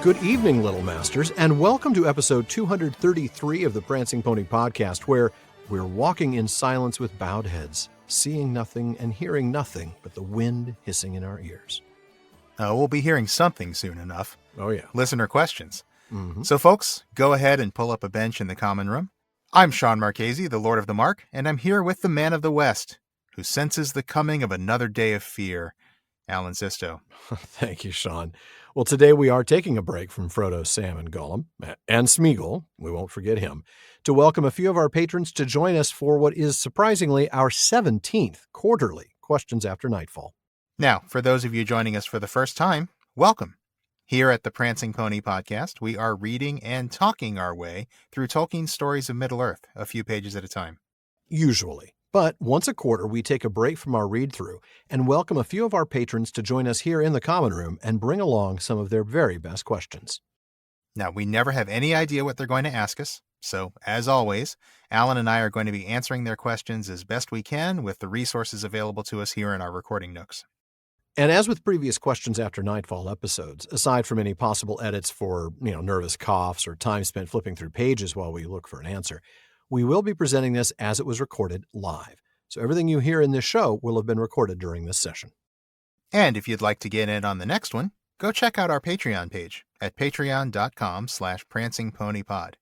Good evening, Little Masters, and welcome to episode 233 of the Prancing Pony Podcast, where we're walking in silence with bowed heads, seeing nothing and hearing nothing but the wind hissing in our ears. We'll be hearing something soon enough. Oh, yeah. Listener questions. Mm-hmm. So, folks, go ahead and pull up a bench in the common room. I'm Shawn Marchese, the Lord of the Mark, and I'm here with the man of the West, who senses the coming of another day of fear, Alan Sisto. Thank you, Shawn. Well, today we are taking a break from Frodo, Sam, and Gollum, and Smeagol, we won't forget him, to welcome a few of our patrons to join us for what is surprisingly our 17th quarterly Questions After Nightfall. Now, for those of you joining us for the first time, welcome. Here at the Prancing Pony Podcast, we are reading and talking our way through Tolkien's stories of Middle-earth, a few pages at a time. Usually. But once a quarter, we take a break from our read-through and welcome a few of our patrons to join us here in the common room and bring along some of their very best questions. Now, we never have any idea what they're going to ask us, so as always, Alan and I are going to be answering their questions as best we can with the resources available to us here in our recording nooks. And as with previous Questions After Nightfall episodes, aside from any possible edits for, nervous coughs or time spent flipping through pages while we look for an answer, we will be presenting this as it was recorded live. So everything you hear in this show will have been recorded during this session. And if you'd like to get in on the next one, go check out our Patreon page at patreon.com/prancingponypod.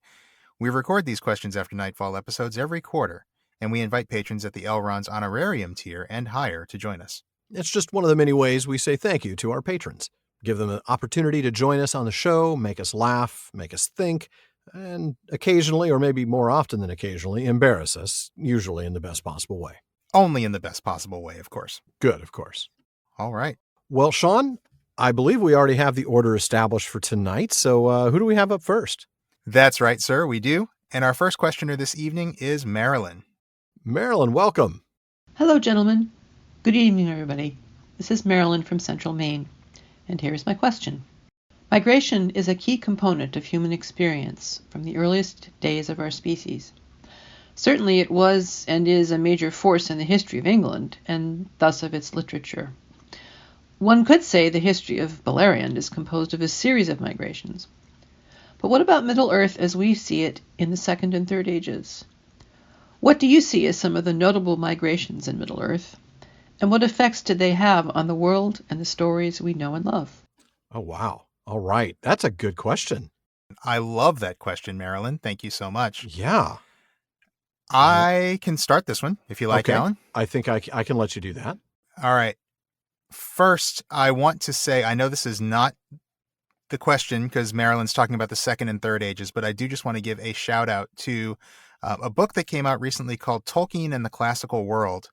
We record these Questions After Nightfall episodes every quarter, and we invite patrons at the Elrond's honorarium tier and higher to join us. It's just one of the many ways we say thank you to our patrons. Give them an opportunity to join us on the show, make us laugh, make us think, and occasionally, or maybe more often than occasionally, embarrass us, usually in the best possible way. Only in the best possible way, of course. Good, of course. All right. Well, Shawn, I believe we already have the order established for tonight, so who do we have up first? That's right, sir, we do. And our first questioner this evening is Marilyn. Marilyn, welcome. Hello, gentlemen. Good evening, everybody. This is Marilyn from Central Maine, and here's my question. Migration is a key component of human experience from the earliest days of our species. Certainly it was and is a major force in the history of England, and thus of its literature. One could say the history of Beleriand is composed of a series of migrations. But what about Middle-earth as we see it in the Second and Third Ages? What do you see as some of the notable migrations in Middle-earth? And what effects did they have on the world and the stories we know and love? Oh, wow. All right. That's a good question. I love that question, Marilyn. Thank you so much. Yeah. I can start this one, if you like, okay. Alan. I think I can let you do that. All right. First, I want to say, I know this is not the question because Marilyn's talking about the Second and Third Ages, but I do just want to give a shout out to a book that came out recently called Tolkien and the Classical World,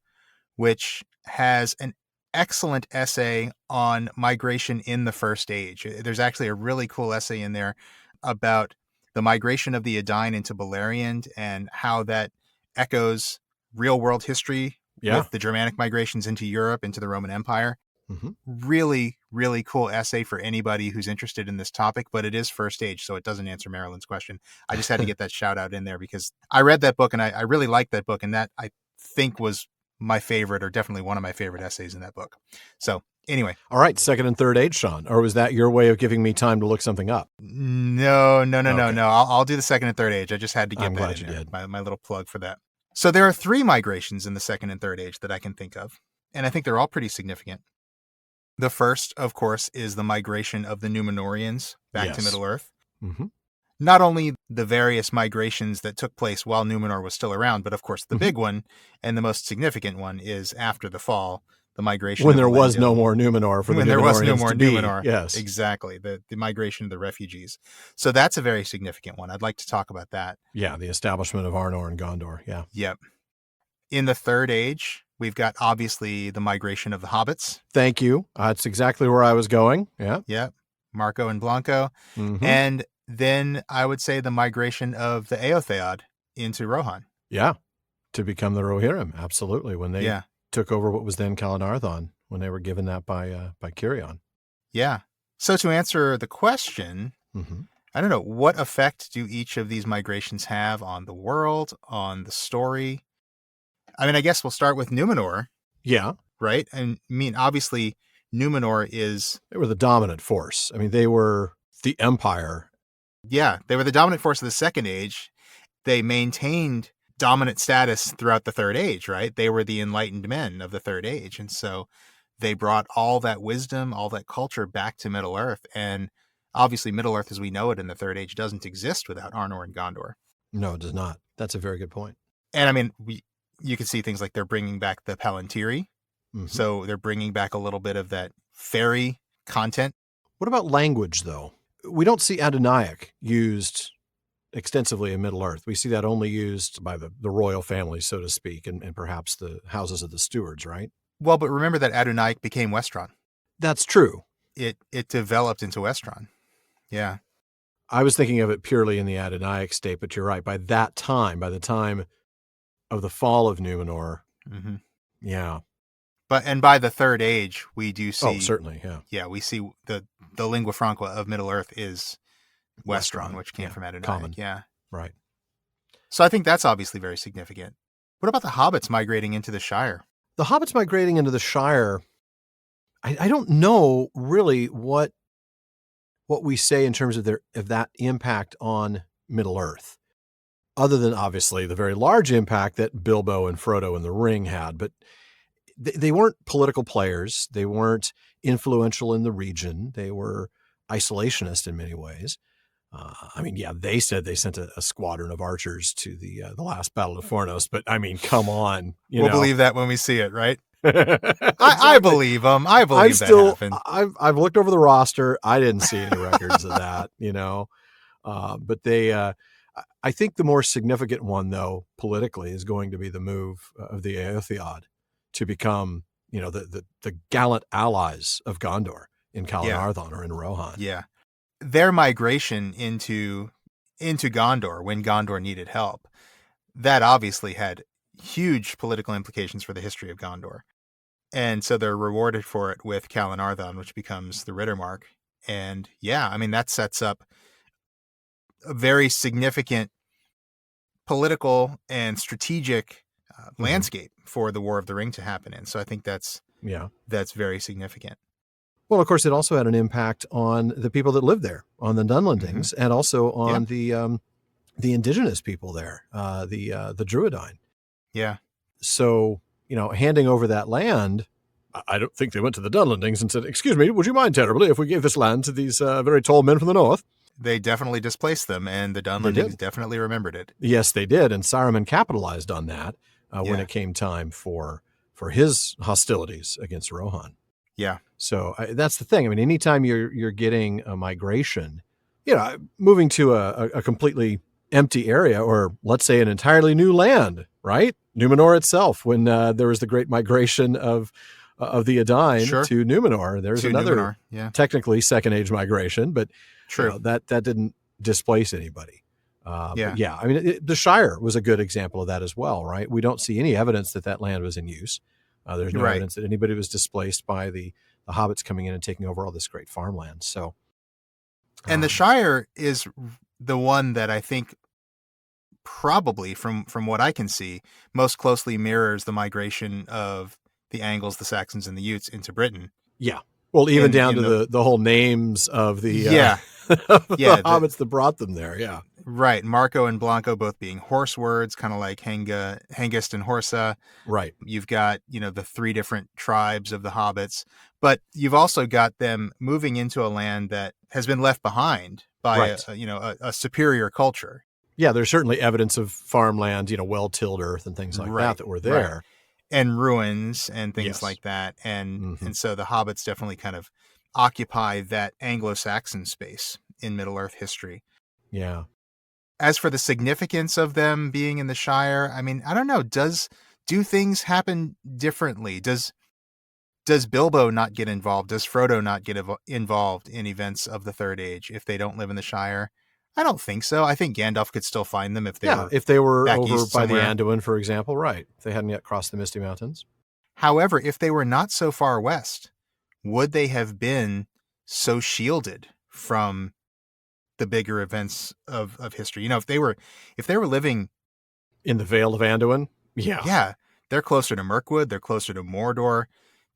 which has an excellent essay on migration in the First Age. There's actually a really cool essay in there about the migration of the Edain into Beleriand and how that echoes real world history with the Germanic migrations into Europe, into the Roman Empire. Mm-hmm. Really, really cool essay for anybody who's interested in this topic, but it is First Age, so it doesn't answer Marilyn's question. I just had to get that shout out in there because I read that book and I really liked that book, and that I think was my favorite, or definitely one of my favorite essays in that book. So anyway. All right. Second and Third Age, Shawn. Or was that your way of giving me time to look something up? No. I'll do the Second and Third Age. I just had to get I'm that glad in you there. did. My little plug for that. So there are 3 migrations in the Second and Third Age that I can think of, and I think they're all pretty significant. The first, of course, is the migration of the Númenóreans back to Middle-earth. Mm-hmm. Not only the various migrations that took place while Númenor was still around, but of course the big one and the most significant one is after the fall, the migration. When there was no more Númenor for the Númenorians to be. When there was no more Númenor. Yes. Exactly. The migration of the refugees. So that's a very significant one. I'd like to talk about that. Yeah, the establishment of Arnor and Gondor. Yeah. Yep. In the Third Age, we've got obviously the migration of the hobbits. Thank you. That's exactly where I was going. Yeah. Yep. Marco and Blanco. Mm-hmm. And then I would say the migration of the Eotheod into Rohan. Yeah. To become the Rohirrim. Absolutely. When they took over what was then Calenarthon, when they were given that by Cirion. Yeah. So to answer the question, I don't know, what effect do each of these migrations have on the world, on the story? I mean, I guess we'll start with Númenor. Yeah. Right? I mean, obviously, Númenor is... They were the dominant force. I mean, they were the Empire. Yeah, they were the dominant force of the Second Age. They maintained dominant status throughout the Third Age, right? They were the enlightened men of the Third Age. And so they brought all that wisdom, all that culture back to Middle-earth. And obviously Middle-earth as we know it in the Third Age doesn't exist without Arnor and Gondor. No, it does not. That's a very good point. And I mean, you can see things like they're bringing back the Palantiri. Mhm. So they're bringing back a little bit of that fairy content. What about language, though? We don't see Adonaic used extensively in Middle-earth. We see that only used by the royal family, so to speak, and perhaps the houses of the stewards, right? Well, but remember that Adonaic became Westron. That's true. It developed into Westron. Yeah. I was thinking of it purely in the Adonaic state, but you're right. By that time, by the time of the fall of Numenor, Mm-hmm. yeah. And by the Third Age, we do see. Oh, certainly, yeah. Yeah, we see the lingua franca of Middle-earth is Westron, which came from Adonaic. Common. Yeah. Right. So I think that's obviously very significant. What about the hobbits migrating into the Shire? The hobbits migrating into the Shire, I don't know really what we say in terms of that impact on Middle-earth, other than obviously the very large impact that Bilbo and Frodo and the Ring had. But they weren't political players. They weren't influential in the region. They were isolationist in many ways. I mean, yeah, they said they sent a squadron of archers to the last Battle of Fornos, but I mean, come on. We'll believe that when we see it, right? Exactly. I believe them. I believe that happened. I've looked over the roster. I didn't see any records of that, but they, I think the more significant one, though, politically, is going to be the move of the Eärendil to become, the gallant allies of Gondor in Calenarthon or in Rohan. Yeah. Their migration into Gondor when Gondor needed help, that obviously had huge political implications for the history of Gondor. And so they're rewarded for it with Calenarthon, which becomes the Rittermark. And yeah, I mean, that sets up a very significant political and strategic landscape for the War of the Ring to happen in. So I think that's very significant. Well, of course, it also had an impact on the people that lived there, on the Dunlendings, and also on the indigenous people there, the Druidine. Yeah. So, handing over that land, I don't think they went to the Dunlendings and said, "Excuse me, would you mind terribly if we gave this land to these very tall men from the north?" They definitely displaced them, and the Dunlendings definitely remembered it. Yes, they did, and Saruman capitalized on that when it came time for his hostilities against Rohan. Yeah. So that's the thing. I mean, anytime you're getting a migration, moving to a completely empty area, or let's say an entirely new land, right? Numenor itself, when there was the great migration of the Edain to Numenor, there's another technically second age migration, but true that didn't displace anybody. But I mean, the Shire was a good example of that as well, right? We don't see any evidence that land was in use. There's no evidence that anybody was displaced by the hobbits coming in and taking over all this great farmland. So, and the Shire is the one that I think probably, from what I can see, most closely mirrors the migration of the Angles, the Saxons, and the Utes into Britain. Yeah. Well, even down to the whole names of the hobbits that brought them there. Yeah. Right. Marco and Blanco both being horse words, kind of like Hengist and Horsa. Right. You've got, the three different tribes of the hobbits, but you've also got them moving into a land that has been left behind by a superior culture. Yeah, there's certainly evidence of farmland, well-tilled earth and things like that were there. Right. And ruins and things like that. And and so the hobbits definitely kind of occupy that Anglo-Saxon space in Middle-earth history. Yeah. As for the significance of them being in the Shire, I mean, I don't know. Do things happen differently? Does Bilbo not get involved? Does Frodo not get involved in events of the Third Age if they don't live in the Shire? I don't think so. I think Gandalf could still find them if they were over by the Anduin, for example, right? If they hadn't yet crossed the Misty Mountains. However, if they were not so far west, would they have been so shielded from the bigger events of history? If they were living in the Vale of Anduin, yeah, they're closer to Mirkwood, they're closer to Mordor.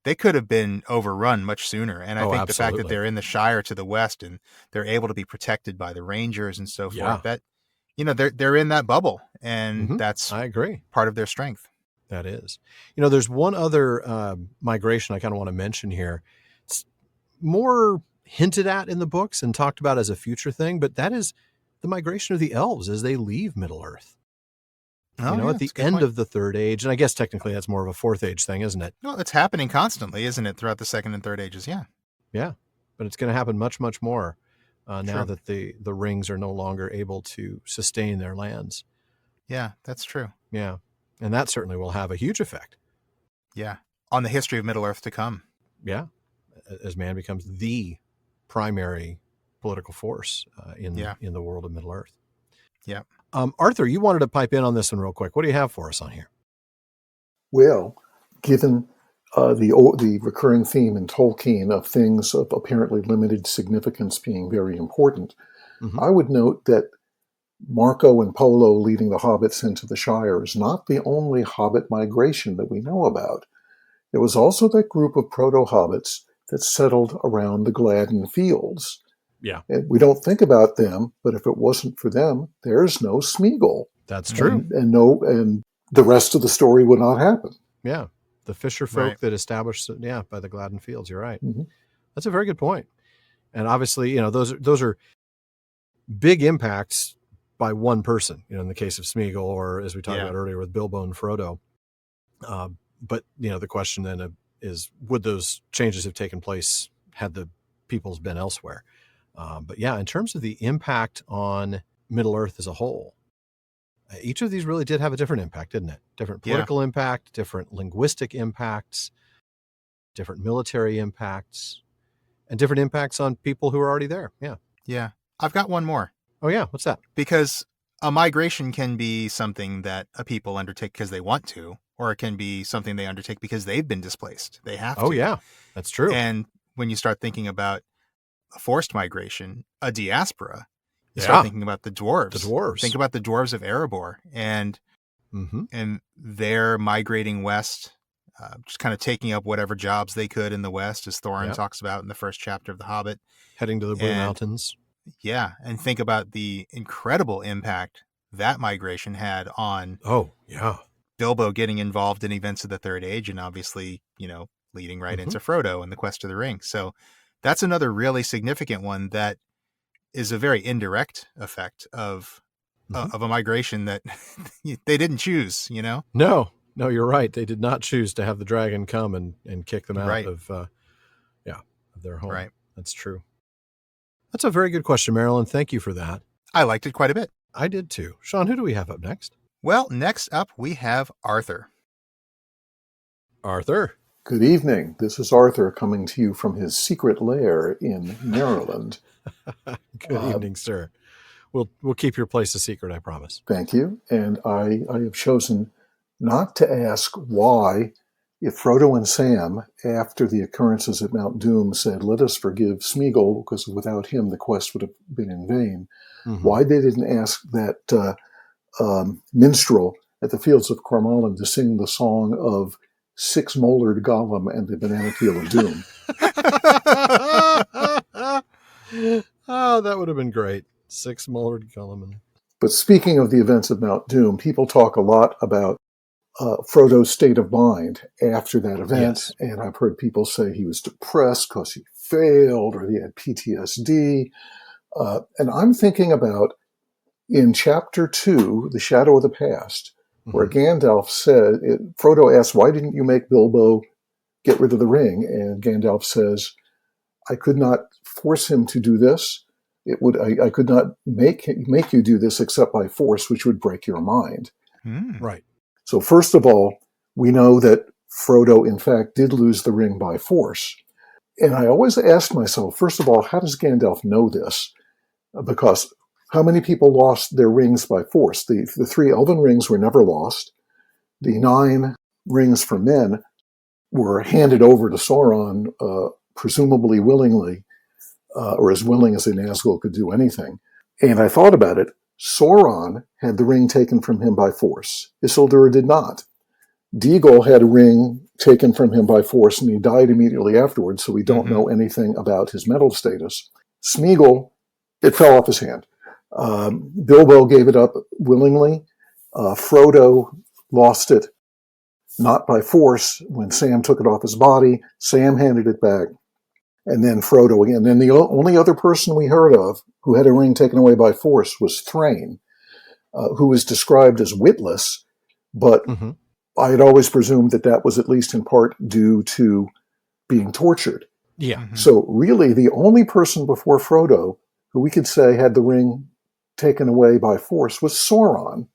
they could have been overrun much sooner. And I think the fact that absolutely. they're in the Shire to the west and they're able to be protected by the Rangers and so Yeah. forth, that, they're in that bubble, and that's I agree. part of their strength. That is. There's one other migration I kind of want to mention here. It's more hinted at in the books and talked about as a future thing, but that is the migration of the elves as they leave Middle-earth. At the end of the Third Age, and I guess technically that's more of a Fourth Age thing, isn't it? Well, it's happening constantly, isn't it, throughout the Second and Third Ages? Yeah. Yeah, but it's going to happen much, much more now True. that the rings are no longer able to sustain their lands. Yeah, that's true. Yeah, and that certainly will have a huge effect. Yeah, on the history of Middle-earth to come. Yeah, as man becomes the primary political force in the world of Middle-earth. Yeah. Arthur, you wanted to pipe in on this one real quick. What do you have for us on here? Well, given the recurring theme in Tolkien of things of apparently limited significance being very important, I would note that Marco and Polo leading the hobbits into the Shire is not the only hobbit migration that we know about. There was also that group of proto-hobbits that settled around the Gladden Fields. Yeah. And we don't think about them, but if it wasn't for them, there's no Smeagol. That's true. And the rest of the story would not happen. Yeah. The fisher folk that established, by the Gladden Fields. You're right. Mm-hmm. That's a very good point. And obviously, those are big impacts by one person, in the case of Smeagol, or as we talked about earlier with Bilbo and Frodo. But, the question then is, would those changes have taken place had the peoples been elsewhere? But in terms of the impact on Middle-earth as a whole, each of these really did have a different impact, didn't it? Different political impact, different linguistic impacts, different military impacts, and different impacts on people who are already there. Yeah. Yeah. I've got one more. Oh, yeah. What's that? Because a migration can be something that a people undertake because they want to, or it can be something they undertake because they've been displaced. They have to. Oh, yeah. That's true. And when you start thinking about a forced migration, a diaspora, you start thinking about the dwarves. The dwarves. Think about the dwarves of Erebor and they're migrating west, just kind of taking up whatever jobs they could in the west, as Thorin talks about in the first chapter of The Hobbit. Heading to the Blue Mountains. Yeah, and think about the incredible impact that migration had on Bilbo getting involved in events of the Third Age and obviously, leading right into Frodo and the Quest of the Ring. So that's another really significant one that is a very indirect effect of a migration that they didn't choose, No, you're right. They did not choose to have the dragon come and kick them out of their home. Right. That's true. That's a very good question, Marilyn. Thank you for that. I liked it quite a bit. I did too. Shawn, who do we have up next? Well, next up we have Arthur. Arthur. Good evening. This is Arthur coming to you from his secret lair in Maryland. Good evening, sir. We'll keep your place a secret, I promise. Thank you. And I have chosen not to ask why, if Frodo and Sam, after the occurrences at Mount Doom, said, "Let us forgive Smeagol, because without him the quest would have been in vain," why they didn't ask that minstrel at the Fields of Cormallen to sing the song of Six-Molered Gollum and the Banana Peel of Doom. Oh, that would have been great. Six-Molered Gollum. But speaking of the events of Mount Doom, people talk a lot about Frodo's state of mind after that event. Yes. And I've heard people say he was depressed because he failed or he had PTSD. And I'm thinking about in chapter 2, The Shadow of the Past, where Gandalf said, Frodo asks, "Why didn't you make Bilbo get rid of the ring?" And Gandalf says, "I could not force him to do this. I could not make you do this except by force, which would break your mind." Right. So first of all, we know that Frodo, in fact, did lose the ring by force. And I always ask myself, first of all, how does Gandalf know this? Because how many people lost their rings by force? The 3 elven rings were never lost. The 9 rings for men were handed over to Sauron, presumably willingly, or as willing as a Nazgul could do anything. And I thought about it. Sauron had the ring taken from him by force. Isildur did not. Déagol had a ring taken from him by force, and he died immediately afterwards, so we don't know anything about his mental status. Smeagol, it fell off his hand. Bilbo gave it up willingly. Frodo lost it, not by force. When Sam took it off his body, Sam handed it back. And then Frodo again. Then the only other person we heard of who had a ring taken away by force was Thrain, who was described as witless, but I had always presumed that was at least in part due to being tortured. Yeah. So really the only person before Frodo who we could say had the ring taken away by force was Sauron,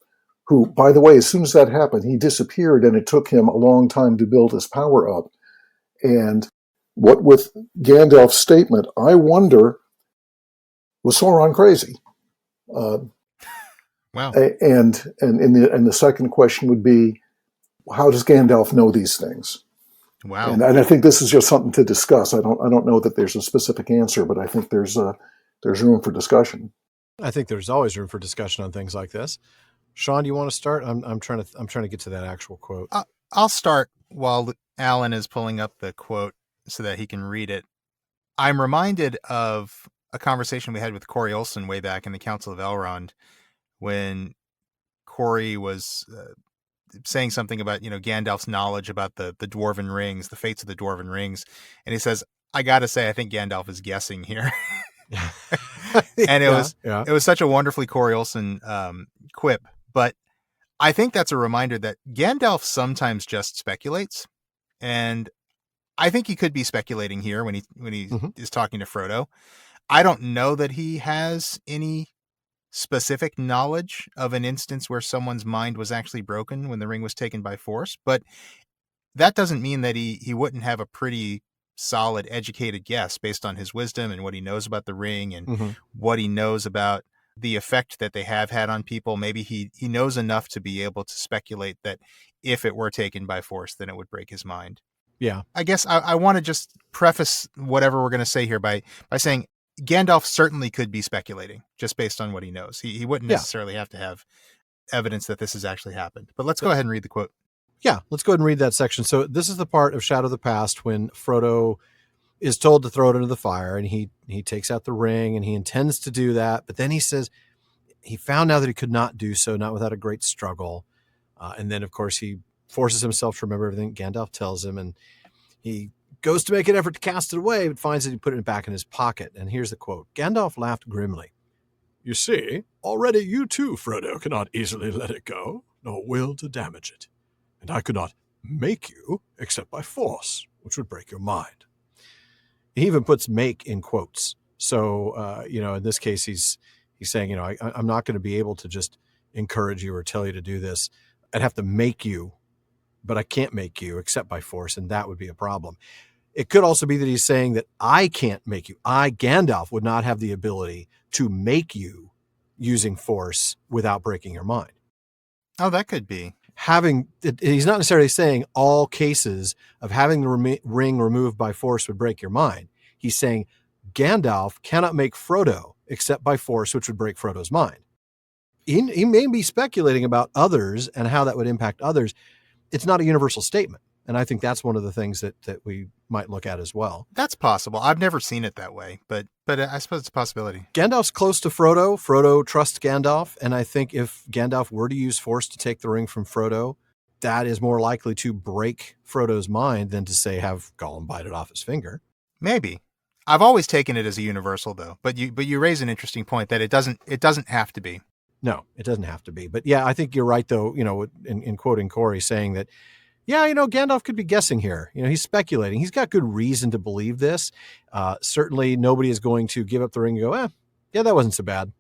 who, by the way, as soon as that happened, he disappeared, and it took him a long time to build his power up. And what with Gandalf's statement, I wonder, was Sauron crazy? Wow. And the second question would be, how does Gandalf know these things? Wow. And I think this is just something to discuss. I don't know that there's a specific answer, but I think there's room for discussion. I think there's always room for discussion on things like this. Shawn, do you want to start? I'm trying to get to that actual quote. I'll start while Alan is pulling up the quote so that he can read it. I'm reminded of a conversation we had with Corey Olsen way back in the Council of Elrond, when Corey was saying something about, Gandalf's knowledge about the dwarven rings, the fates of the dwarven rings. And he says, I got to say, I think Gandalf is guessing here. And it was such a wonderfully Corey Olsen quip. But I think that's a reminder that Gandalf sometimes just speculates. And I think he could be speculating here when he is talking to Frodo. I don't know that he has any specific knowledge of an instance where someone's mind was actually broken when the ring was taken by force, but that doesn't mean that he wouldn't have a pretty solid, educated guess based on his wisdom and what he knows about the ring and what he knows about the effect that they have had on people. Maybe he knows enough to be able to speculate that if it were taken by force, then it would break his mind. Yeah. I guess I want to just preface whatever we're going to say here by saying Gandalf certainly could be speculating just based on what he knows. He wouldn't necessarily have to have evidence that this has actually happened. But let's go ahead and read the quote. Yeah, let's go ahead and read that section. So this is the part of Shadow of the Past when Frodo is told to throw it into the fire, and he takes out the ring, and he intends to do that. But then he says he found out that he could not do so, not without a great struggle. And then, of course, he forces himself to remember everything Gandalf tells him, and he goes to make an effort to cast it away, but finds that he put it back in his pocket. And here's the quote. Gandalf laughed grimly. You see, already you too, Frodo, cannot easily let it go, nor will to damage it. And I could not make you except by force, which would break your mind. He even puts make in quotes. So, in this case, he's saying, I'm not going to be able to just encourage you or tell you to do this. I'd have to make you, but I can't make you except by force, and that would be a problem. It could also be that he's saying that I can't make you. I, Gandalf, would not have the ability to make you using force without breaking your mind. Oh, that could be. He's not necessarily saying all cases of having the ring removed by force would break your mind. He's saying Gandalf cannot make Frodo except by force, which would break Frodo's mind. He may be speculating about others and how that would impact others. It's not a universal statement. And I think that's one of the things that we might look at as well. That's possible. I've never seen it that way, but I suppose it's a possibility. Gandalf's close to Frodo. Frodo trusts Gandalf. And I think if Gandalf were to use force to take the ring from Frodo, that is more likely to break Frodo's mind than to, say, have Gollum bite it off his finger. Maybe. I've always taken it as a universal, though. But you raise an interesting point that it doesn't have to be. No, it doesn't have to be. But yeah, I think you're right, though, in quoting Corey, saying that, Gandalf could be guessing here. He's speculating. He's got good reason to believe this. Certainly nobody is going to give up the ring and go, that wasn't so bad.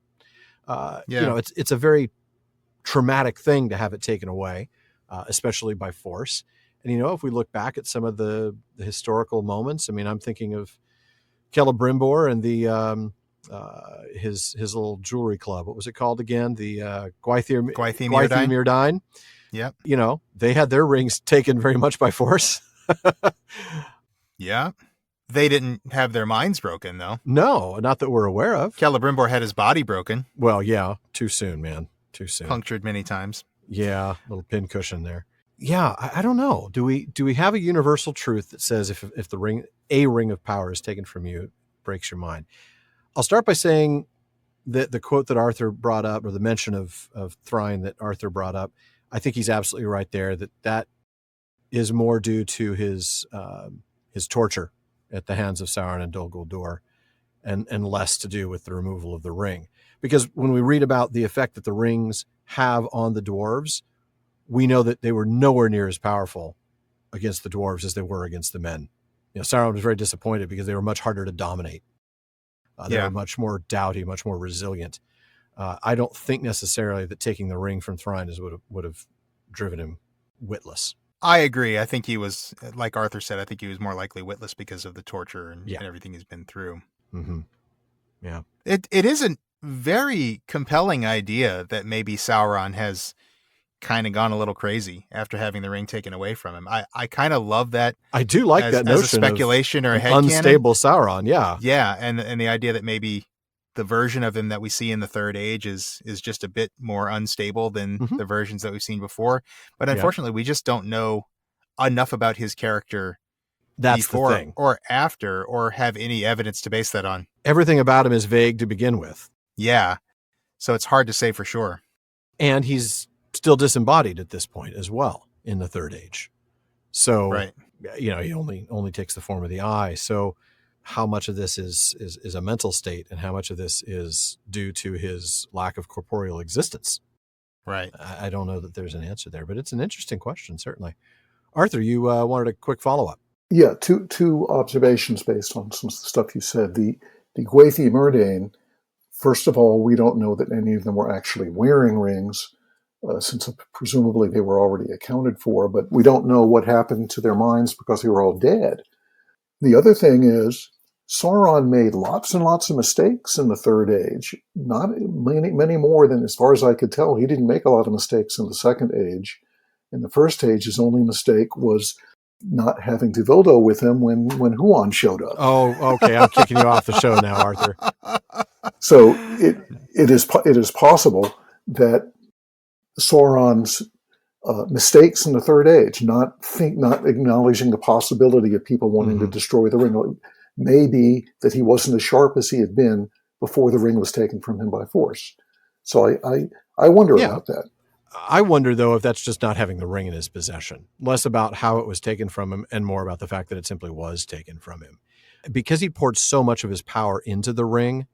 It's a very traumatic thing to have it taken away, especially by force. And, if we look back at some of the historical moments, I'm thinking of Celebrimbor and the his little jewelry club. What was it called again? The Gwaithir-Myrdain. Yep. They had their rings taken very much by force. Yeah. They didn't have their minds broken, though. No, not that we're aware of. Celebrimbor had his body broken. Well, yeah. Too soon, man. Too soon. Punctured many times. Yeah. Little pincushion there. Yeah, I don't know. Do we have a universal truth that says if a ring of power is taken from you, it breaks your mind? I'll start by saying that the quote that Arthur brought up, or the mention of Thrain that Arthur brought up, I think he's absolutely right there. That is more due to his torture at the hands of Sauron and Dol Guldur, and less to do with the removal of the ring. Because when we read about the effect that the rings have on the dwarves, we know that they were nowhere near as powerful against the dwarves as they were against the men. Sauron was very disappointed because they were much harder to dominate. They were much more doughty, much more resilient. I don't think necessarily that taking the ring from Thrain would have driven him witless. I agree. I think he was, like Arthur said, I think he was more likely witless because of the torture and everything he's been through. Mm-hmm. Yeah. It is a very compelling idea that maybe Sauron has kind of gone a little crazy after having the ring taken away from him. I kind of love that. I do like that notion as a speculation or a headcanon. Unstable Sauron, yeah. Yeah, and the idea that maybe the version of him that we see in the Third Age is just a bit more unstable than the versions that we've seen before. But unfortunately, we just don't know enough about his character before the thing. Or after, or have any evidence to base that on. Everything about him is vague to begin with. Yeah, so it's hard to say for sure. And he's still disembodied at this point as well in the Third Age. So, he only takes the form of the eye. So how much of this is a mental state and how much of this is due to his lack of corporeal existence? Right. I don't know that there's an answer there, but it's an interesting question, certainly. Arthur, you wanted a quick follow-up. Yeah, two observations based on some stuff you said. The Gwathi Myrdain, first of all, we don't know that any of them were actually wearing rings, since presumably they were already accounted for, but we don't know what happened to their minds because they were all dead. The other thing is, Sauron made lots and lots of mistakes in the Third Age, not many more than, as far as I could tell. He didn't make a lot of mistakes in the Second Age. In the First Age, his only mistake was not having Tevildo with him when Huon showed up. Oh, okay. I'm kicking you off the show now, Arthur. So it is possible that Sauron's mistakes in the Third Age, not acknowledging the possibility of people wanting to destroy the ring, maybe that he wasn't as sharp as he had been before the ring was taken from him by force. So I wonder about that. I wonder, though, if that's just not having the ring in his possession. Less about how it was taken from him and more about the fact that it simply was taken from him. Because he poured so much of his power into the ring,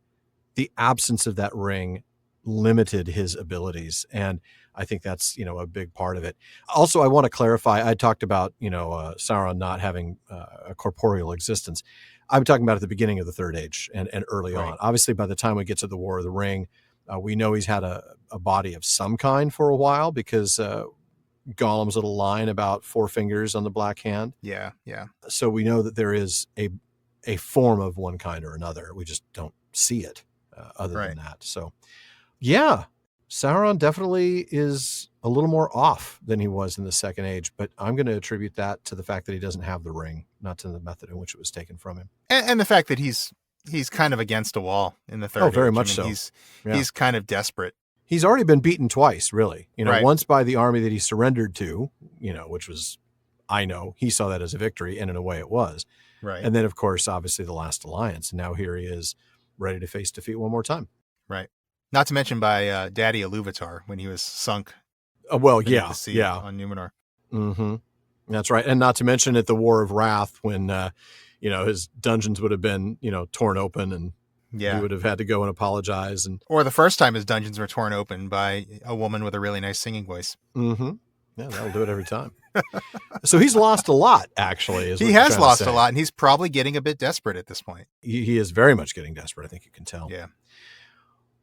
the absence of that ring limited his abilities. And I think that's, a big part of it. Also, I want to clarify, I talked about, Sauron not having a corporeal existence. I'm talking about at the beginning of the Third Age and early on. Obviously, by the time we get to the War of the Ring, we know he's had a body of some kind for a while because Gollum's little line about 4 fingers on the black hand. Yeah, yeah. So we know that there is a form of one kind or another. We just don't see it other than that. So, yeah, Sauron definitely is a little more off than he was in the Second Age, but I'm going to attribute that to the fact that he doesn't have the ring, not to the method in which it was taken from him. And the fact that he's kind of against a wall in the Third Age. Oh, very much so. He's kind of desperate. He's already been beaten twice, really. Once by the army that he surrendered to, which was, he saw that as a victory, and in a way it was. Right. And then, of course, obviously the last alliance. And now here he is ready to face defeat one more time. Right. Not to mention by Daddy Iluvatar when he was sunk. The sea on Numenor. Mm-hmm. That's right. And not to mention at the War of Wrath when, his dungeons would have been, torn open and he would have had to go and apologize. Or the first time his dungeons were torn open by a woman with a really nice singing voice. Mm-hmm. Yeah, that'll do it every time. So he's lost a lot, actually. He has lost a lot, and he's probably getting a bit desperate at this point. He is very much getting desperate. I think you can tell. Yeah.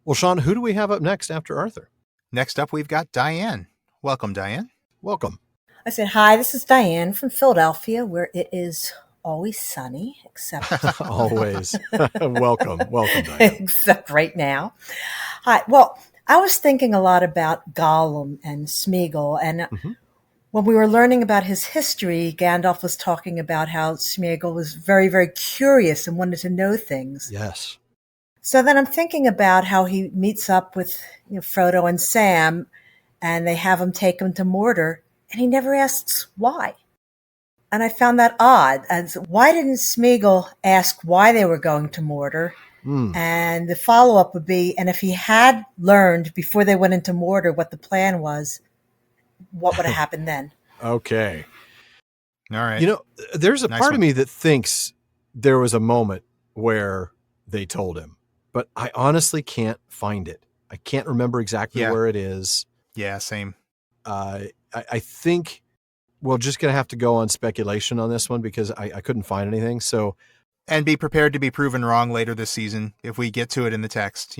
Well, Shawn, who do we have up next after Arthur? Next up, we've got Diane. Welcome, Diane. Welcome. I said, hi, this is Diane from Philadelphia, where it is always sunny, except... Always. Welcome, Diane. Except right now. Hi. Well, I was thinking a lot about Gollum and Smeagol, and when we were learning about his history, Gandalf was talking about how Smeagol was very, very curious and wanted to know things. Yes. So then I'm thinking about how he meets up with Frodo and Sam, and they have him take him to Mordor. and he never asks why. And I found that odd. And so why didn't Smeagol ask why they were going to Mordor? And the follow-up would be, and if he had learned before they went into Mordor what the plan was, what would have happened then? Okay. All right. You know, there's a Nice part one. of me that thinks there was a moment where they told him, but I honestly can't find it. I can't remember exactly where it is. Yeah, same. I think we're just going to have to go on speculation on this one because I couldn't find anything. So, and be prepared to be proven wrong later this season if we get to it in the text,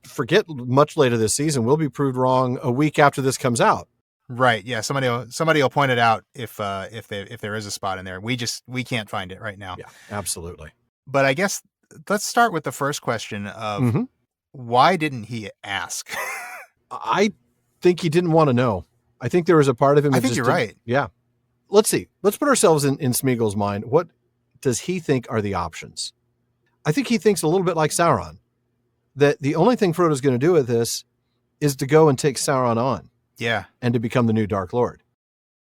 forget much later this season. We'll be proved wrong a week after this comes out. Right. Yeah. Somebody will point it out if there is a spot in there. We can't find it right now. Yeah, absolutely. But I guess let's start with the first question of why didn't he ask? I think he didn't want to know. I think there was a part of him. I think you're right. Yeah. Let's see. Let's put ourselves in Smeagol's mind. What does he think are the options? I think he thinks a little bit like Sauron, that the only thing Frodo's going to do with this is to go and take Sauron on. Yeah. And to become the new Dark Lord.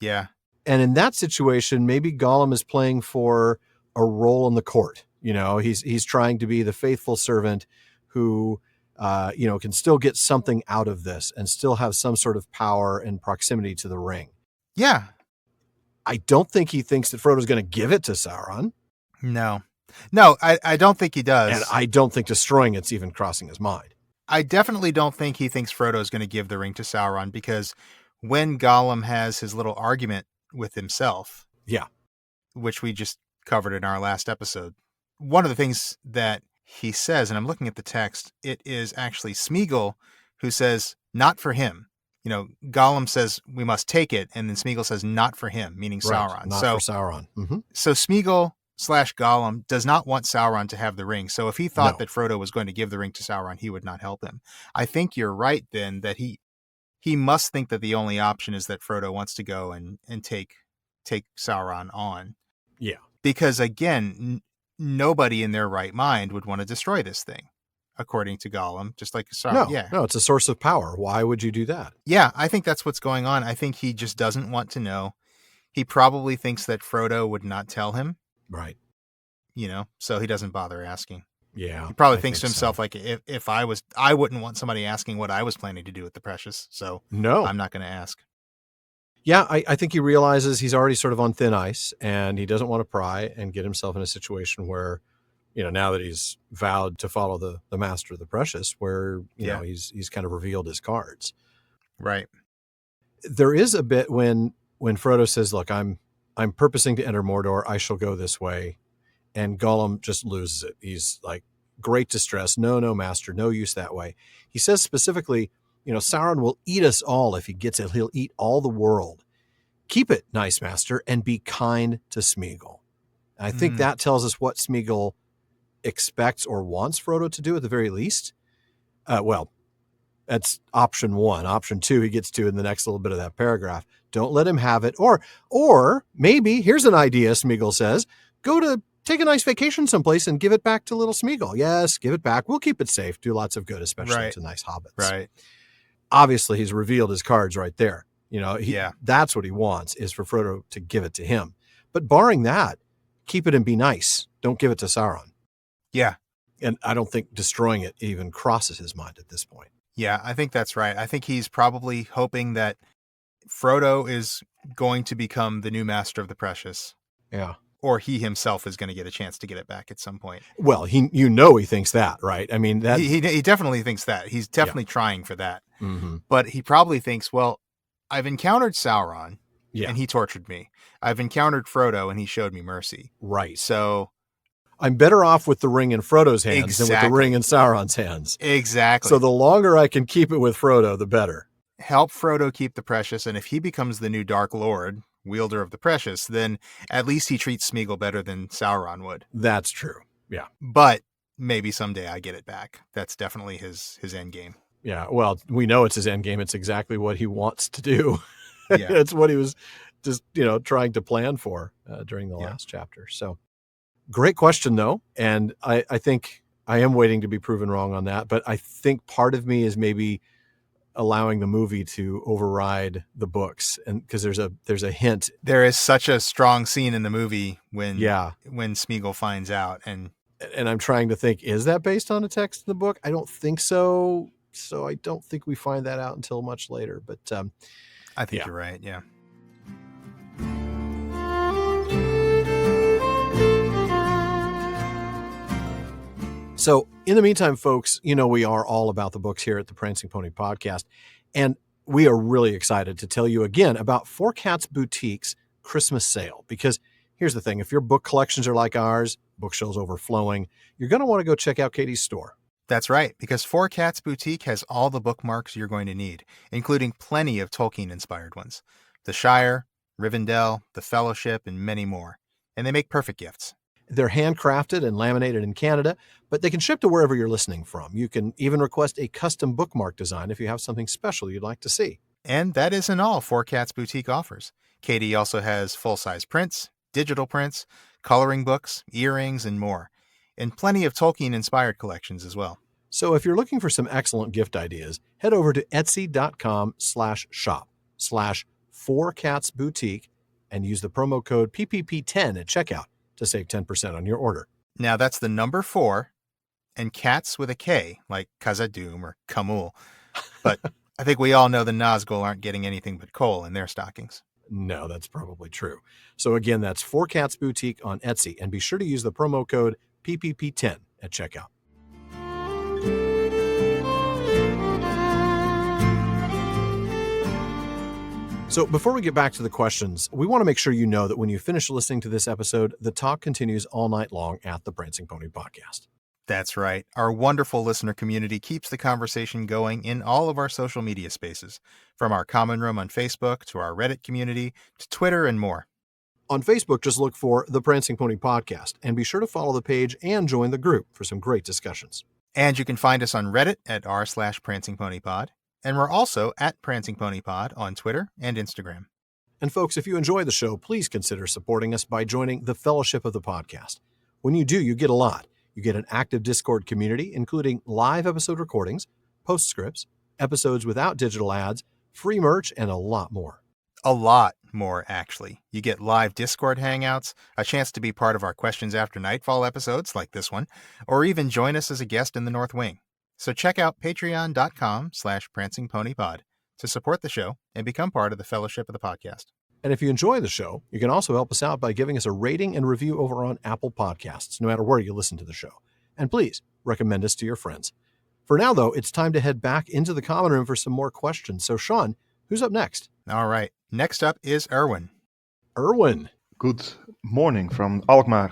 Yeah. And in that situation, maybe Gollum is playing for a role in the court. He's trying to be the faithful servant who, can still get something out of this and still have some sort of power and proximity to the ring. Yeah. I don't think he thinks that Frodo's going to give it to Sauron. No, I don't think he does. And I don't think destroying it's even crossing his mind. I definitely don't think he thinks Frodo is going to give the ring to Sauron, because when Gollum has his little argument with himself, which we just covered in our last episode, one of the things that he says, and I'm looking at the text, it is actually Smeagol who says, not for him. Gollum says we must take it, and then Smeagol says not for him, meaning Sauron. Not for Sauron. Mm-hmm. So Smeagol / Gollum does not want Sauron to have the ring. So if he thought that Frodo was going to give the ring to Sauron, he would not help him. I think you're right then that he must think that the only option is that Frodo wants to go and take Sauron on. Yeah. Because again, nobody in their right mind would want to destroy this thing, according to Gollum, just like Sauron. No, it's a source of power. Why would you do that? Yeah, I think that's what's going on. I think he just doesn't want to know. He probably thinks that Frodo would not tell him. Right. So he doesn't bother asking. Yeah. He probably thinks to himself, like, if I wouldn't want somebody asking what I was planning to do with the Precious. So no, I'm not going to ask. Yeah. I think he realizes he's already sort of on thin ice, and he doesn't want to pry and get himself in a situation where, now that he's vowed to follow the Master of the Precious, where, he's kind of revealed his cards. Right. There is a bit when Frodo says, look, I'm purposing to enter Mordor. I shall go this way. And Gollum just loses it. He's like, great distress. No, master, no use that way. He says specifically, Sauron will eat us all if he gets it. He'll eat all the world. Keep it, nice master, and be kind to Smeagol. I think that tells us what Smeagol expects or wants Frodo to do at the very least. That's option one. Option two, he gets to in the next little bit of that paragraph. Don't let him have it. Or maybe, here's an idea, Smeagol says, go to take a nice vacation someplace and give it back to little Smeagol. Yes, give it back. We'll keep it safe. Do lots of good, especially to nice hobbits. Right. Obviously, he's revealed his cards right there. That's what he wants, is for Frodo to give it to him. But barring that, keep it and be nice. Don't give it to Sauron. Yeah. And I don't think destroying it even crosses his mind at this point. Yeah, I think that's right. I think he's probably hoping that Frodo is going to become the new Master of the Precious. Yeah. Or he himself is going to get a chance to get it back at some point. Well, he thinks that, right? I mean, that he definitely thinks that. He's definitely trying for that. Mm-hmm. But he probably thinks, well, I've encountered Sauron and he tortured me. I've encountered Frodo and he showed me mercy. Right. So I'm better off with the ring in Frodo's hands than with the ring in Sauron's hands. Exactly. So the longer I can keep it with Frodo, the better. Help Frodo keep the Precious, and if he becomes the new Dark Lord, wielder of the Precious, then at least he treats Smeagol better than Sauron would. That's true. Yeah. But maybe someday I get it back. That's definitely his end game. Yeah. Well, we know it's his end game. It's exactly what he wants to do. Yeah. It's what he was just, trying to plan for during the last chapter. So great question, though. And I think I am waiting to be proven wrong on that. But I think part of me is maybe allowing the movie to override the books, and because there's a hint. There is such a strong scene in the movie when Yeah. when Smeagol finds out, and I'm trying to think, is that based on a text in the book? I don't think so. So I don't think we find that out until much later. But I think you're right. Yeah. So in the meantime, folks, we are all about the books here at the Prancing Pony Podcast. And we are really excited to tell you again about Four Cats Boutique's Christmas sale. Because here's the thing, if your book collections are like ours, bookshelves overflowing, you're going to want to go check out Katie's store. That's right, because Four Cats Boutique has all the bookmarks you're going to need, including plenty of Tolkien-inspired ones. The Shire, Rivendell, The Fellowship, and many more. And they make perfect gifts. They're handcrafted and laminated in Canada, but they can ship to wherever you're listening from. You can even request a custom bookmark design if you have something special you'd like to see. And that isn't all Four Cats Boutique offers. Katie also has full-size prints, digital prints, coloring books, earrings, and more. And plenty of Tolkien-inspired collections as well. So if you're looking for some excellent gift ideas, head over to etsy.com/shop/4catsboutique and use the promo code PPP10 at checkout to save 10% on your order. Now that's the number 4 and cats with a K, like Khazad-dûm or Khamûl. But I think we all know the Nazgul aren't getting anything but coal in their stockings. No, that's probably true. So again, that's Four Cats Boutique on Etsy, and be sure to use the promo code PPP10 at checkout. So before we get back to the questions, we want to make sure you know that when you finish listening to this episode, the talk continues all night long at the Prancing Pony Podcast. That's right. Our wonderful listener community keeps the conversation going in all of our social media spaces, from our common room on Facebook to our Reddit community to Twitter and more. On Facebook, just look for the Prancing Pony Podcast and be sure to follow the page and join the group for some great discussions. And you can find us on Reddit at r/PrancingPonyPod. And we're also at Prancing Pony Pod on Twitter and Instagram. And folks, if you enjoy the show, please consider supporting us by joining the Fellowship of the Podcast. When you do, you get a lot. You get an active Discord community, including live episode recordings, postscripts, episodes without digital ads, free merch, and a lot more. A lot more, actually. You get live Discord hangouts, a chance to be part of our Questions After Nightfall episodes like this one, or even join us as a guest in the North Wing. So check out patreon.com/prancingponypod to support the show and become part of the Fellowship of the Podcast. And if you enjoy the show, you can also help us out by giving us a rating and review over on Apple Podcasts, no matter where you listen to the show. And please recommend us to your friends. For now, though, it's time to head back into the common room for some more questions. So, Shawn, who's up next? All right. Next up is Erwin. Erwin. Good morning from Alkmaar,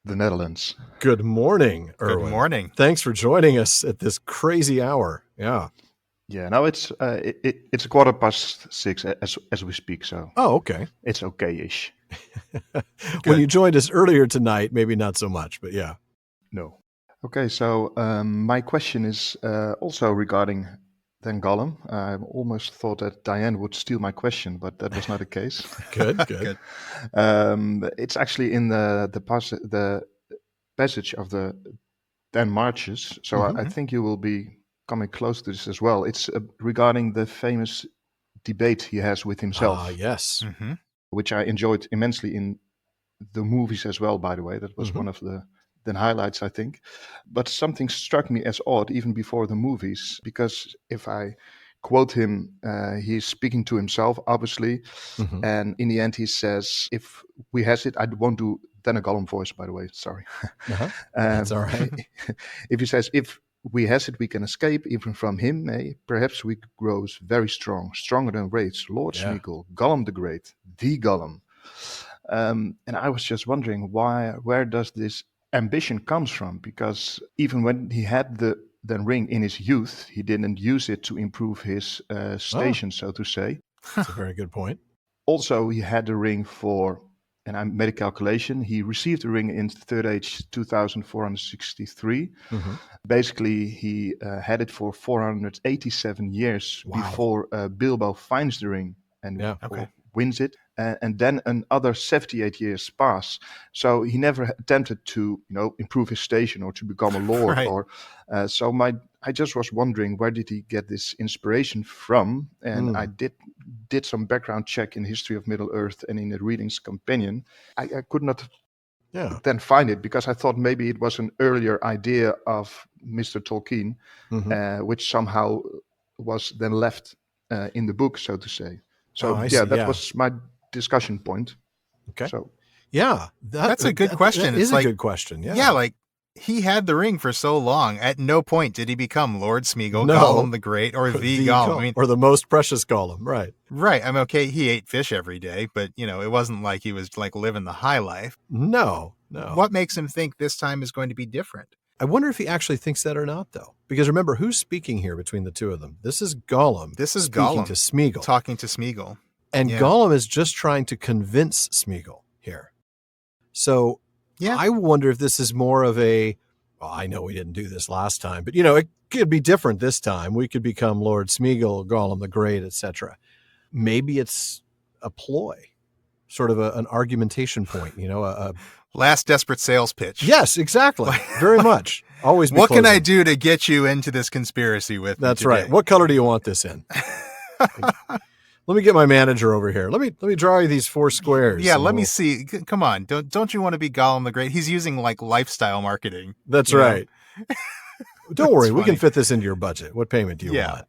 the Netherlands. Good morning, Erwin. Good morning. Thanks for joining us at this crazy hour. Yeah. Yeah, now it's 6:15 as we speak, so Oh, okay. it's okay-ish. When you joined us earlier tonight, maybe not so much, but yeah. No. Okay, so my question is also regarding then Gollum. I almost thought that Diane would steal my question, but that was not the case. Good, good. It's actually in the passage of the 10 marches, so I think you will be coming close to this as well. It's regarding the famous debate he has with himself, Yes. which I enjoyed immensely in the movies as well, by the way. That was one of the highlights, I think. But something struck me as odd even before the movies, because if I quote him, he's speaking to himself, obviously, and in the end he says, if we has it, I won't do then a Gollum voice, by the way, sorry. That's all right. If he says, if we has it, we can escape even from him, perhaps we grow very strong, stronger than Raids, Lord Smeagol, Gollum the Great, the Gollum. And I was just wondering, where does this ambition comes from? Because even when he had the ring in his youth, he didn't use it to improve his station, so to say. That's a very good point. Also, he had the ring for, and I made a calculation, he received the ring in Third Age 2463. Basically, he had it for 487 years before Bilbo finds the ring. And wins it, and then another 78 years pass. So he never attempted to, improve his station or to become a lord. Right. Or I just was wondering, where did he get this inspiration from? And I did some background check in History of Middle Earth and in the Readings Companion. I could not then find it, because I thought maybe it was an earlier idea of Mr. Tolkien, which somehow was then left in the book, so to say. So that was my discussion point. Okay. So that's a good question. That is a good question. Yeah, like he had the ring for so long. At no point did he become Lord Smeagol, Gollum the Great, or the Gollum. I mean, or the most precious Gollum, right? Right. I mean, okay, he ate fish every day, but it wasn't like he was like living the high life. No. What makes him think this time is going to be different? I wonder if he actually thinks that or not, though. Because remember, who's speaking here between the two of them? This is Gollum. This is speaking Gollum to Smeagol. talking to Smeagol. And Gollum is just trying to convince Smeagol here. So I wonder if this is more of well, I know we didn't do this last time, but it could be different this time. We could become Lord Smeagol, Gollum the Great, etc. Maybe it's a ploy, sort of an argumentation point, a last desperate sales pitch. Yes, exactly. Very much. Always be what closing. Can I do to get you into this conspiracy with That's me today? Right. What color do you want this in? Let me get my manager over here. Let me draw you these 4 squares. Yeah, let me see. Come on. Don't you want to be Gollum the Great? He's using like lifestyle marketing. That's right. Don't worry. We funny. can fit this into your budget. What payment do you want?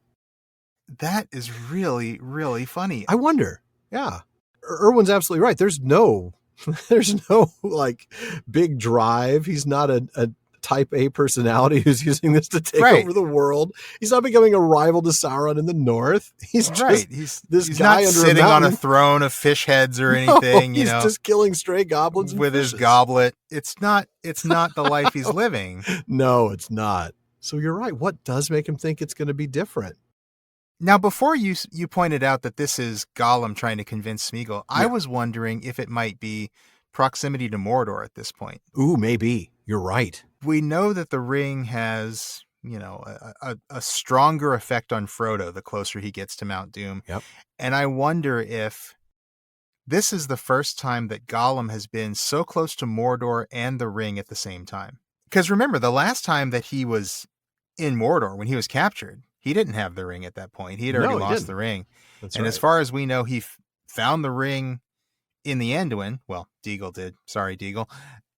That is really, really funny. I wonder. Yeah. Erwin's absolutely right. There's no like big drive. He's not a type A personality who's using this to take over the world. He's not becoming a rival to Sauron in the north. He's He's guy not under sitting on a throne of fish heads or anything. He's just killing stray goblins with his goblet. It's not the life he's living. No, it's not. So you're right. What does make him think it's going to be different? Now, before you pointed out that this is Gollum trying to convince Smeagol, I was wondering if it might be proximity to Mordor at this point. Ooh, maybe. You're right. We know that the ring has, a stronger effect on Frodo the closer he gets to Mount Doom. Yep. And I wonder if this is the first time that Gollum has been so close to Mordor and the ring at the same time. Because remember, the last time that he was in Mordor, when he was captured, he didn't have the ring at that point. He had already lost the ring. That's and right. as far as we know, he found the ring in the Anduin. Well, Deagle did. Sorry, Deagle.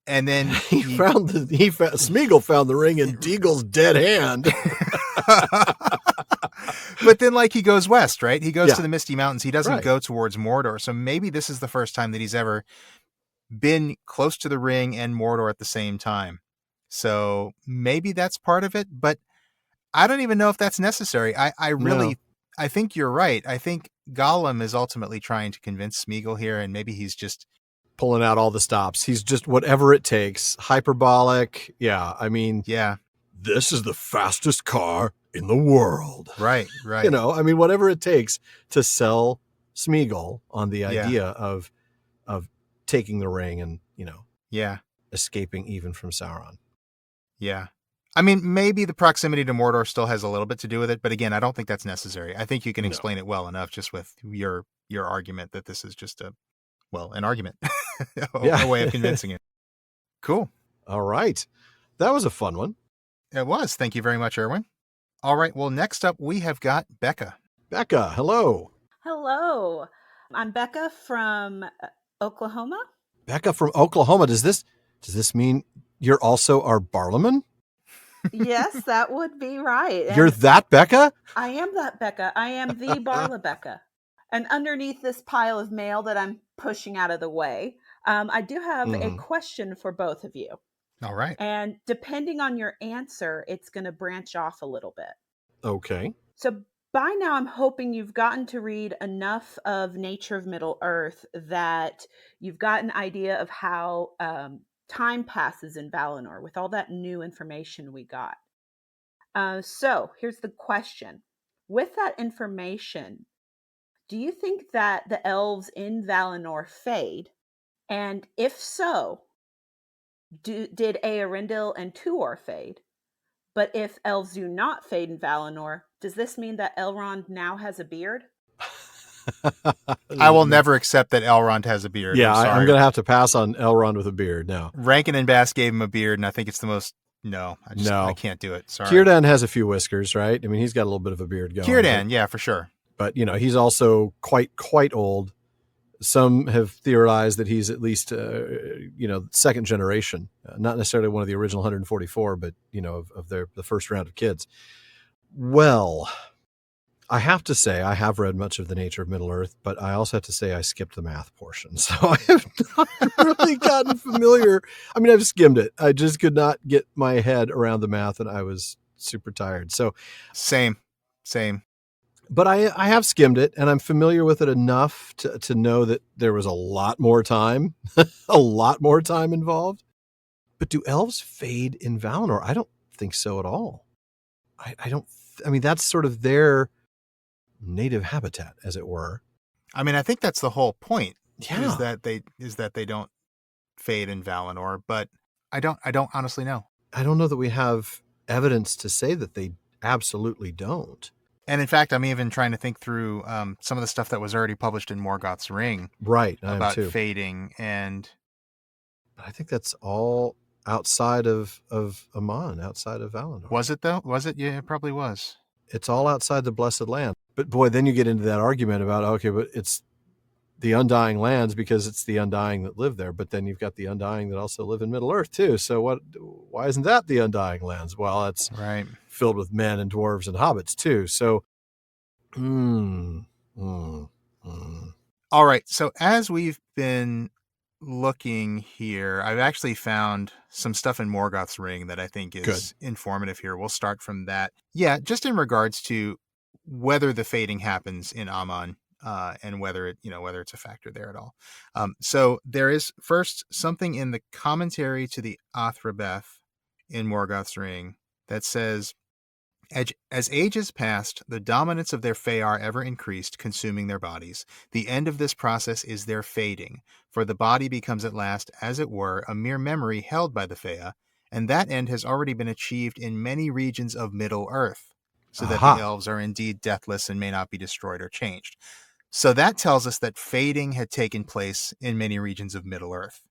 And then Smeagol found the ring in Deagle's dead hand. But then he goes west, right? He goes to the Misty Mountains. He doesn't go towards Mordor. So maybe this is the first time that he's ever been close to the ring and Mordor at the same time. So maybe that's part of it, but I don't even know if that's necessary. I think you're right. I think Gollum is ultimately trying to convince Smeagol here, and maybe he's just pulling out all the stops. He's just whatever it takes. Hyperbolic. Yeah. I mean, this is the fastest car in the world. Right. Whatever it takes to sell Smeagol on the idea of taking the ring and, escaping even from Sauron. Yeah. I mean, maybe the proximity to Mordor still has a little bit to do with it, but again, I don't think that's necessary. I think you can explain it well enough just with your argument that this is just an argument, a way of convincing it. Cool. All right. That was a fun one. It was. Thank you very much, Erwin. All right. Well, next up, we have got Becca. Becca, hello. Hello. I'm Becca from Oklahoma. Becca from Oklahoma. Does this mean you're also our Barlaman? Yes, that would be right. And you're that Becca? I am that Becca. I am the Barla Becca. And underneath this pile of mail that I'm pushing out of the way, I do have a question for both of you. All right. And depending on your answer, it's going to branch off a little bit. Okay. So by now, I'm hoping you've gotten to read enough of Nature of Middle-earth that you've got an idea of how time passes in Valinor with all that new information we got. So here's the question. With that information, do you think that the elves in Valinor fade? And if so, did Eärendil and Tuor fade? But if elves do not fade in Valinor, does this mean that Elrond now has a beard? I will never accept that Elrond has a beard. Yeah, I'm sorry. I'm going to have to pass on Elrond with a beard now. Rankin and Bass gave him a beard, and I think it's the most... No, I can't do it. Sorry. Círdan has a few whiskers, right? I mean, he's got a little bit of a beard going. Círdan, yeah, for sure. But, he's also quite old. Some have theorized that he's at least, second generation, not necessarily one of the original 144, but, of the first round of kids. Well, I have to say I have read much of The Nature of Middle-earth, but I also have to say I skipped the math portion. So I have not really gotten familiar. I mean, I've skimmed it. I just could not get my head around the math, and I was super tired. So Same. But I have skimmed it, and I'm familiar with it enough to know that there was a lot more time, involved. But do elves fade in Valinor? I don't think so at all. I mean, that's sort of their native habitat, as it were. I mean, I think that's the whole point. Yeah. Is that they don't fade in Valinor, but I don't honestly know. I don't know that we have evidence to say that they absolutely don't. And in fact, I'm even trying to think through some of the stuff that was already published in Morgoth's Ring, right? About fading, and I think that's all outside of Aman, outside of Valinor. Was it though? Was it? Yeah, it probably was. It's all outside the Blessed Land. But boy, then you get into that argument about, okay, but it's the Undying Lands because it's the Undying that live there. But then you've got the Undying that also live in Middle-earth too. So why isn't that the Undying Lands? Well, it's right. Filled with men and dwarves and hobbits too. So, All right. So as we've been looking here, I've actually found some stuff in Morgoth's Ring that I think is informative here. We'll start from that. Yeah, just in regards to whether the fading happens in Aman, and whether it's a factor there at all. So there is first something in the commentary to the Athrabeth in Morgoth's Ring that says, as ages passed, the dominance of their Fëanor ever increased, consuming their bodies. The end of this process is their fading, for the body becomes at last, as it were, a mere memory held by the Fëa, and that end has already been achieved in many regions of Middle-earth, so that the elves are indeed deathless and may not be destroyed or changed. So that tells us that fading had taken place in many regions of Middle-earth.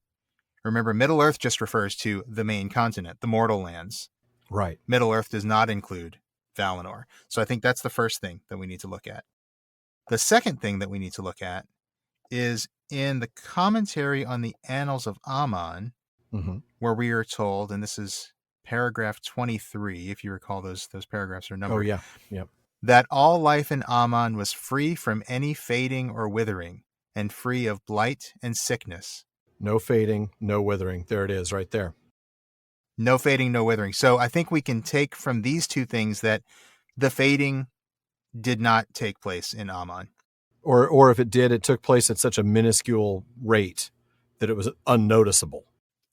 Remember, Middle-earth just refers to the main continent, the mortal lands. Right. Middle-earth does not include Valinor. So I think that's the first thing that we need to look at. The second thing that we need to look at is in the commentary on the Annals of Aman, where we are told, and this is paragraph 23, if you recall those paragraphs are numbered. Oh, yeah. Yep. That all life in Aman was free from any fading or withering, and free of blight and sickness. No fading, no withering. There it is, right there. No fading, no withering. So I think we can take from these two things that the fading did not take place in Aman. Or if it did, it took place at such a minuscule rate that it was unnoticeable.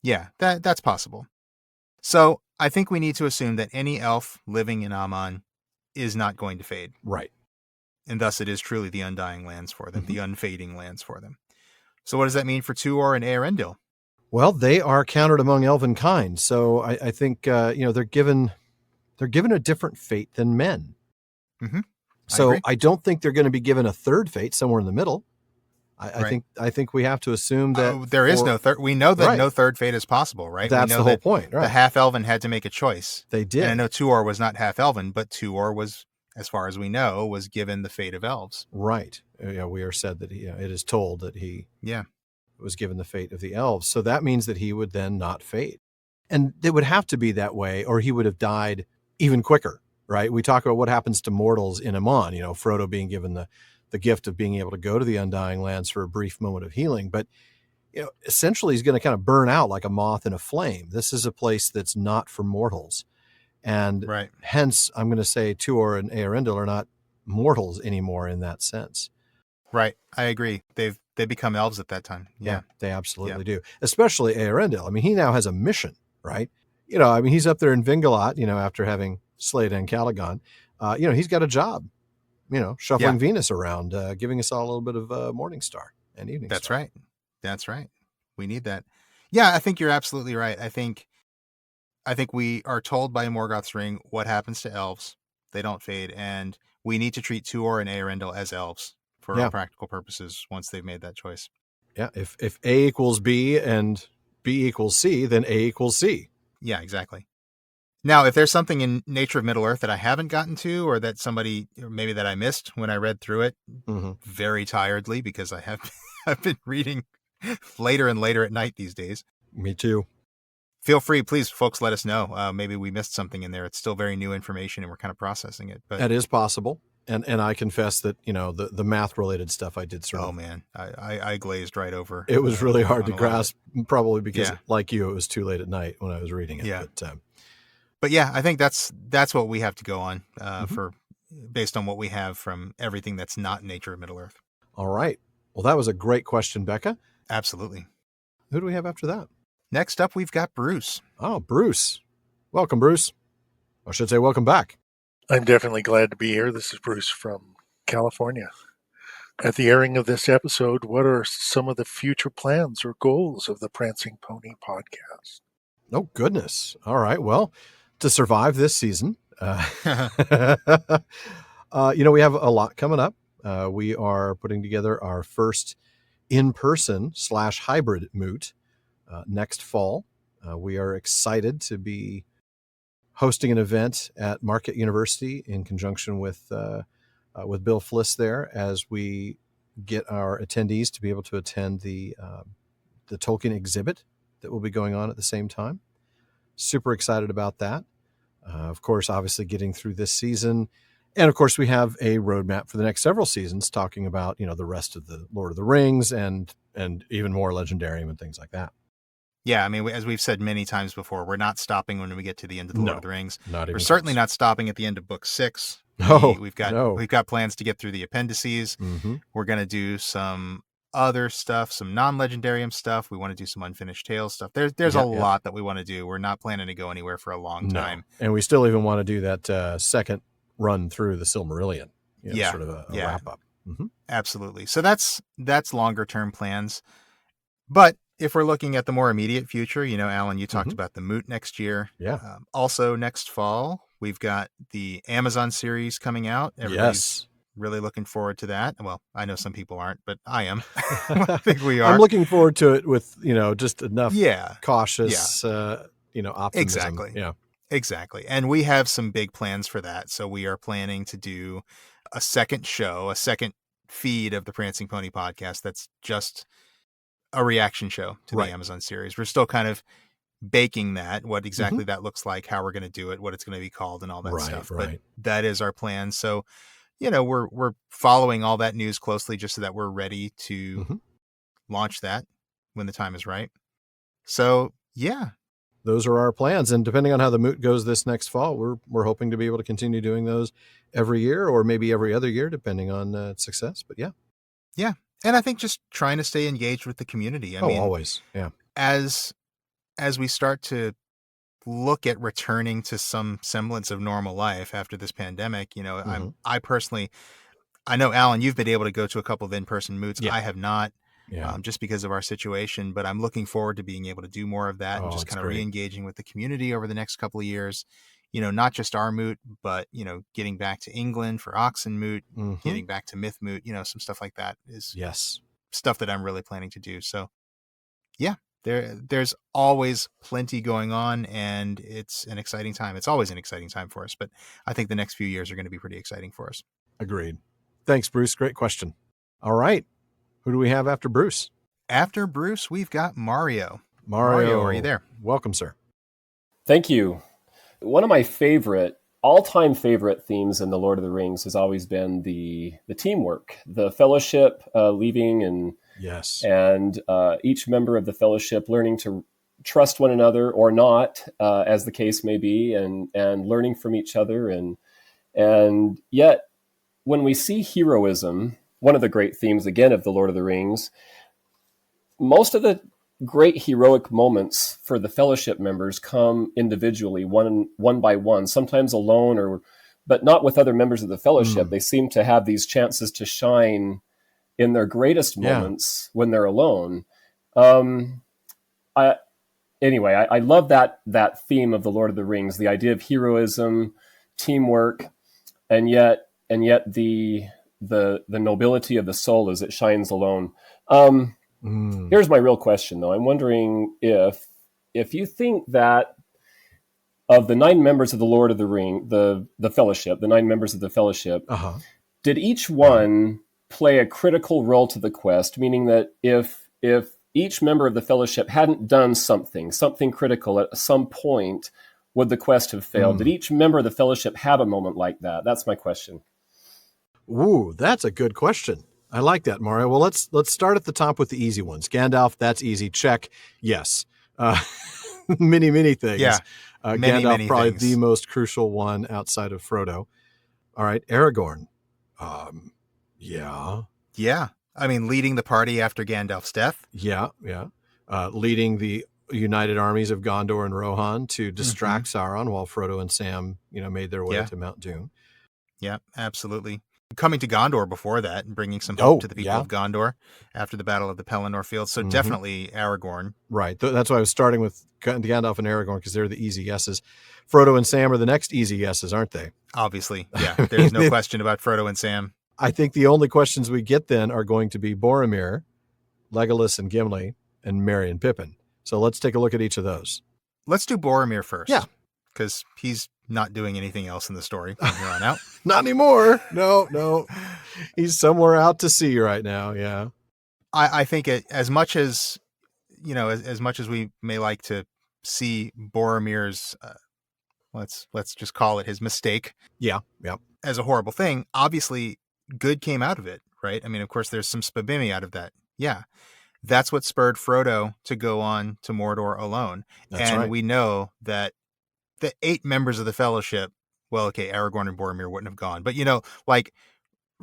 Yeah, that's possible. So I think we need to assume that any elf living in Aman is not going to fade. Right. And thus it is truly the Undying Lands for them, the unfading lands for them. So what does that mean for Tuor and Eärendil? Well, they are counted among elven kind, so I think they're given a different fate than men. Mm-hmm. So I don't think they're going to be given a third fate somewhere in the middle. I think we have to assume that there is no third. We know that no third fate is possible, right? That's the whole point, right? The half elven had to make a choice. They did. And I know Tuor was not half elven, but Tuor was, as far as we know, was given the fate of elves. Right. Yeah, we are said that it is told that he was given the fate of the elves. So that means that he would then not fade. And it would have to be that way, or he would have died even quicker, right? We talk about what happens to mortals in Aman, Frodo being given the gift of being able to go to the Undying Lands for a brief moment of healing. But, essentially he's going to kind of burn out like a moth in a flame. This is a place that's not for mortals. And hence, I'm going to say Tuor and Eärendil are not mortals anymore in that sense. Right. I agree. They become elves at that time. Yeah, they absolutely do. Especially Eärendil. I mean, he now has a mission, right? He's up there in Vingalot, after having slayed Encalagon. He's got a job, shuffling Venus around, giving us all a little bit of Morning Star and Evening Star. Star. Right. That's right. We need that. Yeah, I think you're absolutely right. I think we are told by Morgoth's Ring what happens to elves. They don't fade, and we need to treat Tuor and Eärendil as elves for all practical purposes once they've made that choice. Yeah, if A equals B and B equals C, then A equals C. Yeah, exactly. Now, if there's something in Nature of Middle-earth that I haven't gotten to, or that maybe that I missed when I read through it very tiredly, because I've been reading later and later at night these days. Me too. Feel free, please, folks, let us know. Maybe we missed something in there. It's still very new information and we're kind of processing it. But that is possible. And I confess that, the math related stuff I did sort of. Oh man, I glazed right over. It was really hard to grasp, probably because like you, it was too late at night when I was reading it. Yeah. But yeah, I think that's what we have to go on for, based on what we have from everything that's not Nature of Middle-earth. All right. Well, that was a great question, Becca. Absolutely. Who do we have after that? Next up, we've got Bruce. Oh, Bruce. Welcome, Bruce. I should say welcome back. I'm definitely glad to be here. This is Bruce from California. At the airing of this episode, what are some of the future plans or goals of the Prancing Pony podcast? Oh, goodness. All right. Well, to survive this season, we have a lot coming up. We are putting together our first in-person / hybrid moot next fall. We are excited to be hosting an event at Marquette University in conjunction with Bill Fliss there, as we get our attendees to be able to attend the Tolkien exhibit that will be going on at the same time. Super excited about that. Of course, obviously getting through this season. And of course, we have a roadmap for the next several seasons talking about, the rest of the Lord of the Rings and even more Legendarium and things like that. Yeah, I mean, as we've said many times before, we're not stopping when we get to the end of the Lord of the Rings. We're certainly not stopping at the end of book 6. We've got plans to get through the appendices. Mm-hmm. We're going to do some other stuff, some non-Legendarium stuff. We want to do some Unfinished Tales stuff. There's a lot that we want to do. We're not planning to go anywhere for a long time. And we still even want to do that second run through the Silmarillion. Sort of a wrap up. Mm-hmm. Absolutely. So that's longer term plans. But if we're looking at the more immediate future, Alan, you talked about the moot next year. Yeah. Also next fall, we've got the Amazon series coming out. Everybody's really looking forward to that. Well, I know some people aren't, but I am. I think we are. I'm looking forward to it with, just enough cautious, optimism. Exactly. Yeah. Exactly. And we have some big plans for that. So we are planning to do a second show, a second feed of the Prancing Pony podcast that's just a reaction show to the Amazon series. We're still kind of baking that, what exactly that looks like, how we're going to do it, what it's going to be called, and all that stuff. But that is our plan. So, we're following all that news closely just so that we're ready to launch that when the time is right. So, yeah. Those are our plans. And depending on how the moot goes this next fall, we're hoping to be able to continue doing those every year or maybe every other year, depending on success. But yeah. Yeah. And I think just trying to stay engaged with the community. I mean, always. Yeah. As we start to look at returning to some semblance of normal life after this pandemic, I personally, I know, Alan, you've been able to go to a couple of in-person moots. I have not, just because of our situation, but I'm looking forward to being able to do more of that and just kind of re-engaging with the community over the next couple of years. Not just our moot, but, getting back to England for Oxen moot, getting back to Myth moot, some stuff like that is stuff that I'm really planning to do. So yeah, there's always plenty going on, and it's an exciting time. It's always an exciting time for us, but I think the next few years are going to be pretty exciting for us. Agreed. Thanks, Bruce. Great question. All right. Who do we have after Bruce? After Bruce, we've got Mario. Mario, are you there? Welcome, sir. Thank you. One of my all-time favorite themes in The Lord of the Rings has always been the teamwork, the fellowship leaving and each member of the fellowship learning to trust one another or not, as the case may be, and learning from each other. And yet, when we see heroism, one of the great themes, again, of The Lord of the Rings, most of the great heroic moments for the fellowship members come individually, one by one, sometimes alone, but not with other members of the fellowship. They seem to have these chances to shine in their greatest moments when they're alone. I love that theme of The Lord of the Rings, the idea of heroism, teamwork, and yet the the nobility of the soul as it shines alone. Here's my real question, though. I'm wondering if you think that of the 9 members of the Lord of the Ring, the Fellowship, the 9 members of the Fellowship, did each one play a critical role to the quest? Meaning that if each member of the Fellowship hadn't done something critical at some point, would the quest have failed? Did each member of the Fellowship have a moment like that? That's my question. Ooh, that's a good question. I like that, Mario. Well, let's start at the top with the easy ones. Gandalf, that's easy. Check. Yes. Many things. Yeah. Gandalf, probably things. the most crucial one outside of Frodo. All right. Aragorn. Yeah. Yeah. I mean, leading the party after Gandalf's death. Yeah. Leading the united armies of Gondor and Rohan to distract Sauron while Frodo and Sam, made their way to Mount Doom. Yeah, absolutely. Coming to Gondor before that and bringing some hope to the people of Gondor after the Battle of the Pelennor Fields. So definitely Aragorn. Right. That's why I was starting with Gandalf and Aragorn, because they're the easy yeses. Frodo and Sam are the next easy yeses, aren't they? Obviously. Yeah. There's no question about Frodo and Sam. I think the only questions we get then are going to be Boromir, Legolas and Gimli, and Merry and Pippin. So let's take a look at each of those. Let's do Boromir first. Yeah. Because he's not doing anything else in the story from here on out. Not anymore. No. He's somewhere out to sea right now. Yeah. I think as much as we may like to see Boromir's, let's just call it his mistake. Yeah. As a horrible thing, obviously good came out of it, right? I mean, of course, there's some spabimi out of that. Yeah. That's what spurred Frodo to go on to Mordor alone. That's right. We know that the 8 members of the Fellowship, well, okay, Aragorn and Boromir wouldn't have gone, but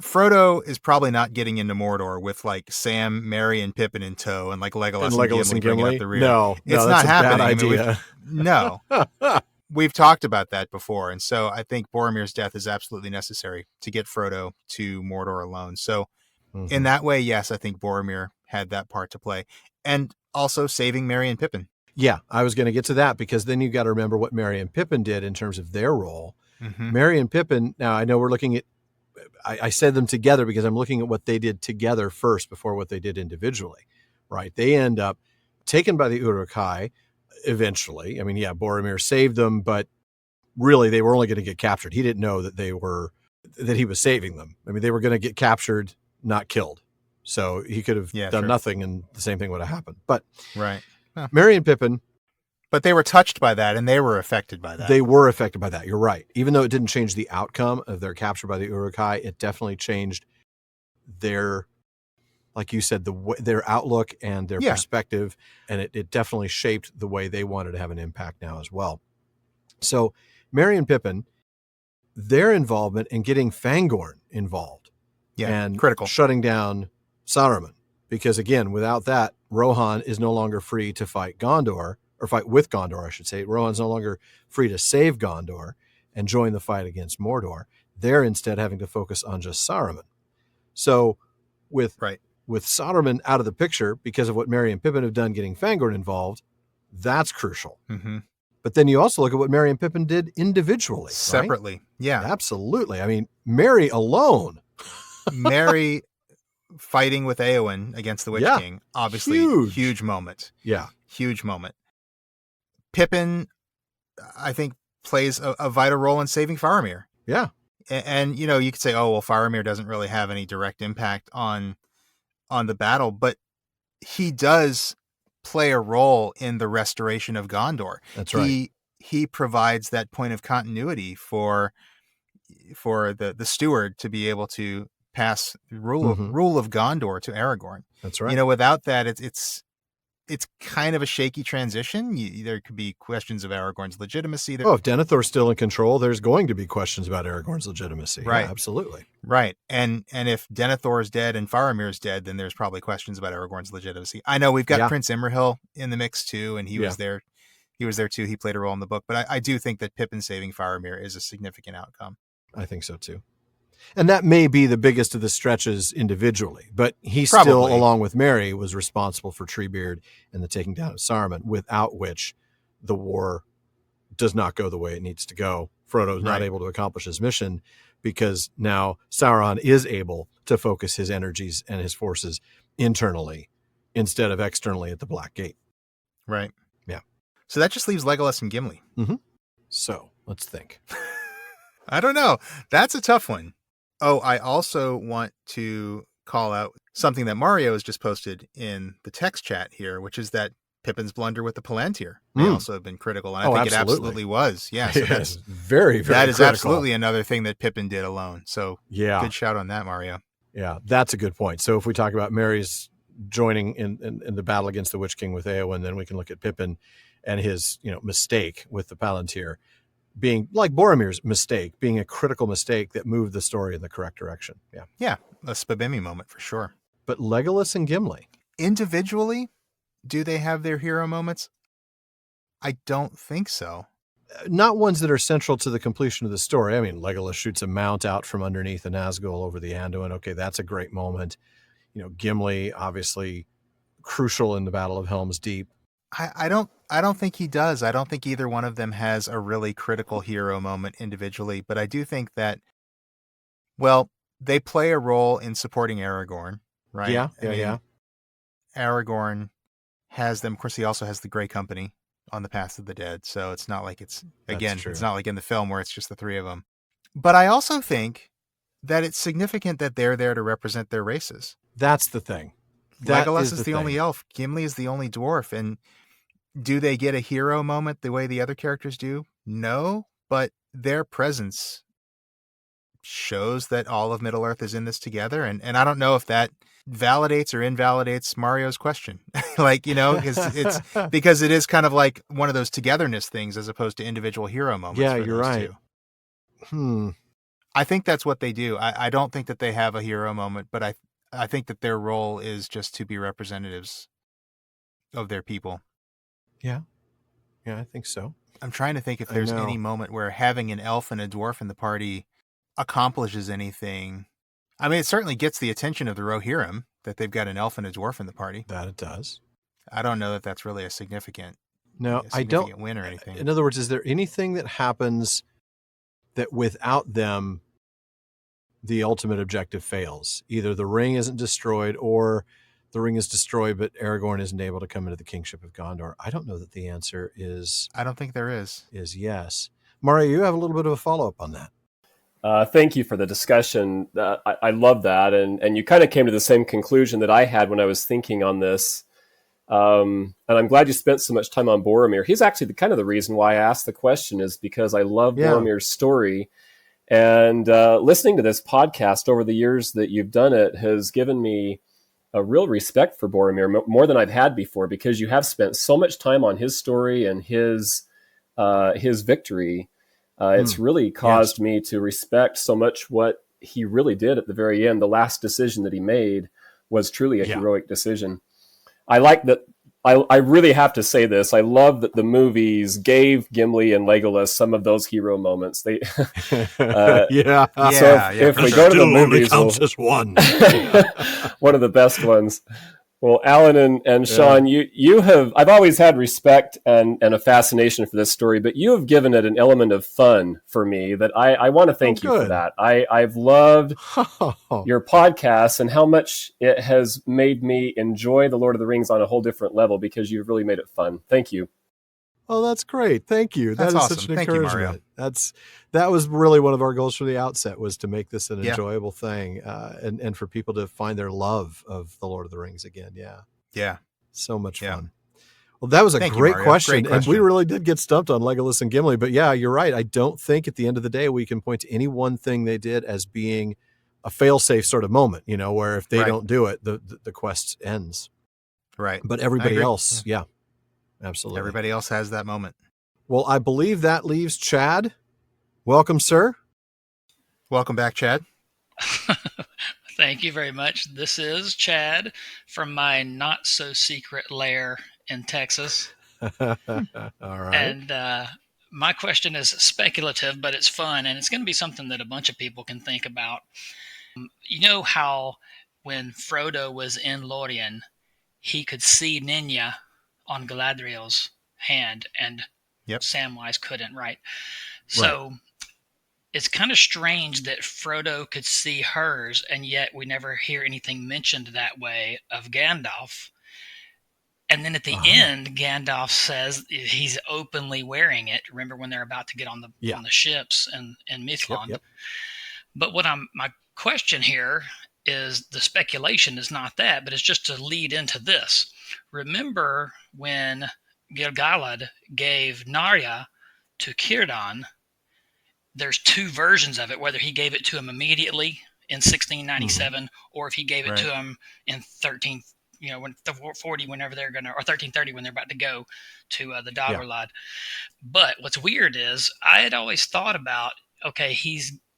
Frodo is probably not getting into Mordor with Sam, Merry, and Pippin in tow, and Legolas and Gimli bringing up the rear. No, it's not happening. Idea. No, we've talked about that before, and so I think Boromir's death is absolutely necessary to get Frodo to Mordor alone. So, in that way, yes, I think Boromir had that part to play, and also saving Merry and Pippin. Yeah, I was going to get to that, because then you got to remember what Merry and Pippin did in terms of their role. Merry and Pippin, now I know we're looking at, I said them together because I'm looking at what they did together first before what they did individually, right? They end up taken by the Uruk-hai eventually. I mean, yeah, Boromir saved them, but really they were only going to get captured. He didn't know that that he was saving them. I mean, they were going to get captured, not killed. So he could have done nothing and the same thing would have happened. But right. Huh. Merry and Pippin. But they were touched by that and they were affected by that. They were affected by that. You're right. Even though it didn't change the outcome of their capture by the Uruk-hai, it definitely changed their, like you said, their outlook and their perspective. And it definitely shaped the way they wanted to have an impact now as well. So Merry and Pippin, their involvement in getting Fangorn involved and critical, shutting down Saruman. Because again, without that, Rohan is no longer free to fight Gondor, or fight with Gondor, I should say. Rohan's no longer free to save Gondor and join the fight against Mordor. They're instead having to focus on just Saruman. So with Saruman out of the picture, because of what Merry and Pippin have done getting Fangorn involved, that's crucial. But then you also look at what Merry and Pippin did individually. Separately. Right? Yeah. Absolutely. I mean, Merry alone. Merry fighting with Éowyn against the Witch King. Obviously, huge moment. Yeah. Huge moment. Pippin, I think, plays a vital role in saving Faramir. Yeah. And you could say, oh, well, Faramir doesn't really have any direct impact on the battle, but he does play a role in the restoration of Gondor. That's right. He provides that point of continuity for the steward to be able to pass the rule of Gondor to Aragorn. That's right. Without that, it's kind of a shaky transition. There could be questions of Aragorn's legitimacy. If Denethor's still in control, there's going to be questions about Aragorn's legitimacy. Right. Yeah, absolutely. Right. And if Denethor is dead and Faramir's dead, then there's probably questions about Aragorn's legitimacy. I know we've got Prince Imrahil in the mix too, and he was there. He was there too. He played a role in the book. But I do think that Pippin saving Faramir is a significant outcome. I think so too. And that may be the biggest of the stretches individually, but he still, along with Merry, was responsible for Treebeard and the taking down of Saruman, without which the war does not go the way it needs to go. Frodo is not able to accomplish his mission. because now Sauron is able to focus his energies and his forces internally instead of externally at the Black Gate. Right. Yeah. So that just leaves Legolas and Gimli. Mm-hmm. So let's think. I don't know. That's a tough one. Oh, I also want to call out something that Mario has just posted in the text chat here, which is that Pippin's blunder with the Palantir may also have been critical. And I think it absolutely was. Yeah. So that's very, very that is critical. absolutely another thing that Pippin did alone. So yeah, good shout on that, Mario. Yeah, that's a good point. So if we talk about Merry's joining in the battle against the Witch King with Eowyn, then we can look at Pippin and his, mistake with the Palantir being like Boromir's mistake, being a critical mistake that moved the story in the correct direction. Yeah. Yeah. A Spabimi moment for sure. But Legolas and Gimli. Individually, do they have their hero moments? I don't think so. Not ones that are central to the completion of the story. I mean, Legolas shoots a mount out from underneath the Nazgul over the Anduin. Okay, that's a great moment. Gimli, obviously crucial in the Battle of Helm's Deep. I don't think he does. I don't think either one of them has a really critical hero moment individually, but I do think that, well, they play a role in supporting Aragorn, right? Yeah. Aragorn has them. Of course, he also has the Grey Company on the Path of the Dead, so it's not like it's not like in the film where it's just the three of them. But I also think that it's significant that they're there to represent their races. That's the thing. Legolas is the only elf. Gimli is the only dwarf. And do they get a hero moment the way the other characters do? No, but their presence shows that all of Middle-earth is in this together. And I don't know if that validates or invalidates Mario's question. Because it is kind of like one of those togetherness things as opposed to individual hero moments. Yeah, you're right. I think that's what they do. I don't think that they have a hero moment, but I think that their role is just to be representatives of their people. Yeah, I think so. I'm trying to think if there's any moment where having an elf and a dwarf in the party accomplishes anything. I mean, it certainly gets the attention of the Rohirrim that they've got an elf and a dwarf in the party. That it does. I don't know that that's really a significant win or anything. In other words, is there anything that happens that without them, the ultimate objective fails? Either the ring isn't destroyed or the ring is destroyed, but Aragorn isn't able to come into the kingship of Gondor. I don't know that the answer is... I don't think there is. Is yes. Mario, you have a little bit of a follow-up on that. Thank you for the discussion. I love that. And you kind of came to the same conclusion that I had when I was thinking on this. And I'm glad you spent so much time on Boromir. He's actually the reason why I asked the question, is because I love Boromir's story. And listening to this podcast over the years that you've done it has given me a real respect for Boromir, more than I've had before, because you have spent so much time on his story and his victory. It's really caused me to respect so much what he really did at the very end. The last decision that he made was truly a heroic decision. I like that. I really have to say this. I love that the movies gave Gimli and Legolas some of those hero moments. They, if we go to the movies, counts as one. One of the best ones. Well, Alan and Shawn, you have, I've always had respect and a fascination for this story, but you have given it an element of fun for me that I want to thank you for that. I've loved your podcast and how much it has made me enjoy The Lord of the Rings on a whole different level, because you've really made it fun. Thank you. Oh, that's great. Thank you. That is awesome. Such an Thank encouragement. You, Mario. That was really one of our goals from the outset, was to make this an enjoyable thing, and for people to find their love of The Lord of the Rings again. Yeah. So much fun. Well, that was a great question. And we really did get stumped on Legolas and Gimli, but yeah, you're right. I don't think at the end of the day, we can point to any one thing they did as being a fail-safe sort of moment, where if they don't do it, the quest ends. Right. But everybody else, absolutely. Everybody else has that moment. Well, I believe that leaves Chad. Welcome, sir. Welcome back, Chad. Thank you very much. This is Chad from my not-so-secret lair in Texas. All right. And my question is speculative, but it's fun, and it's going to be something that a bunch of people can think about. You know how when Frodo was in Lorien, he could see Ninya on Galadriel's hand, and Samwise couldn't, right? So it's kind of strange that Frodo could see hers, and yet we never hear anything mentioned that way of Gandalf. And then at the end, Gandalf says he's openly wearing it. Remember when they're about to get on the ships in Mithlond? Yep. But my question here is, the speculation is not that, but it's just to lead into this. Remember when Gil-galad gave Narya to Círdan? There's two versions of it, whether he gave it to him immediately in 1697 or if he gave it to him in 1340, whenever they're going to, or 1330 when they're about to go to the Dagorlad. But what's weird is I had always thought about, okay,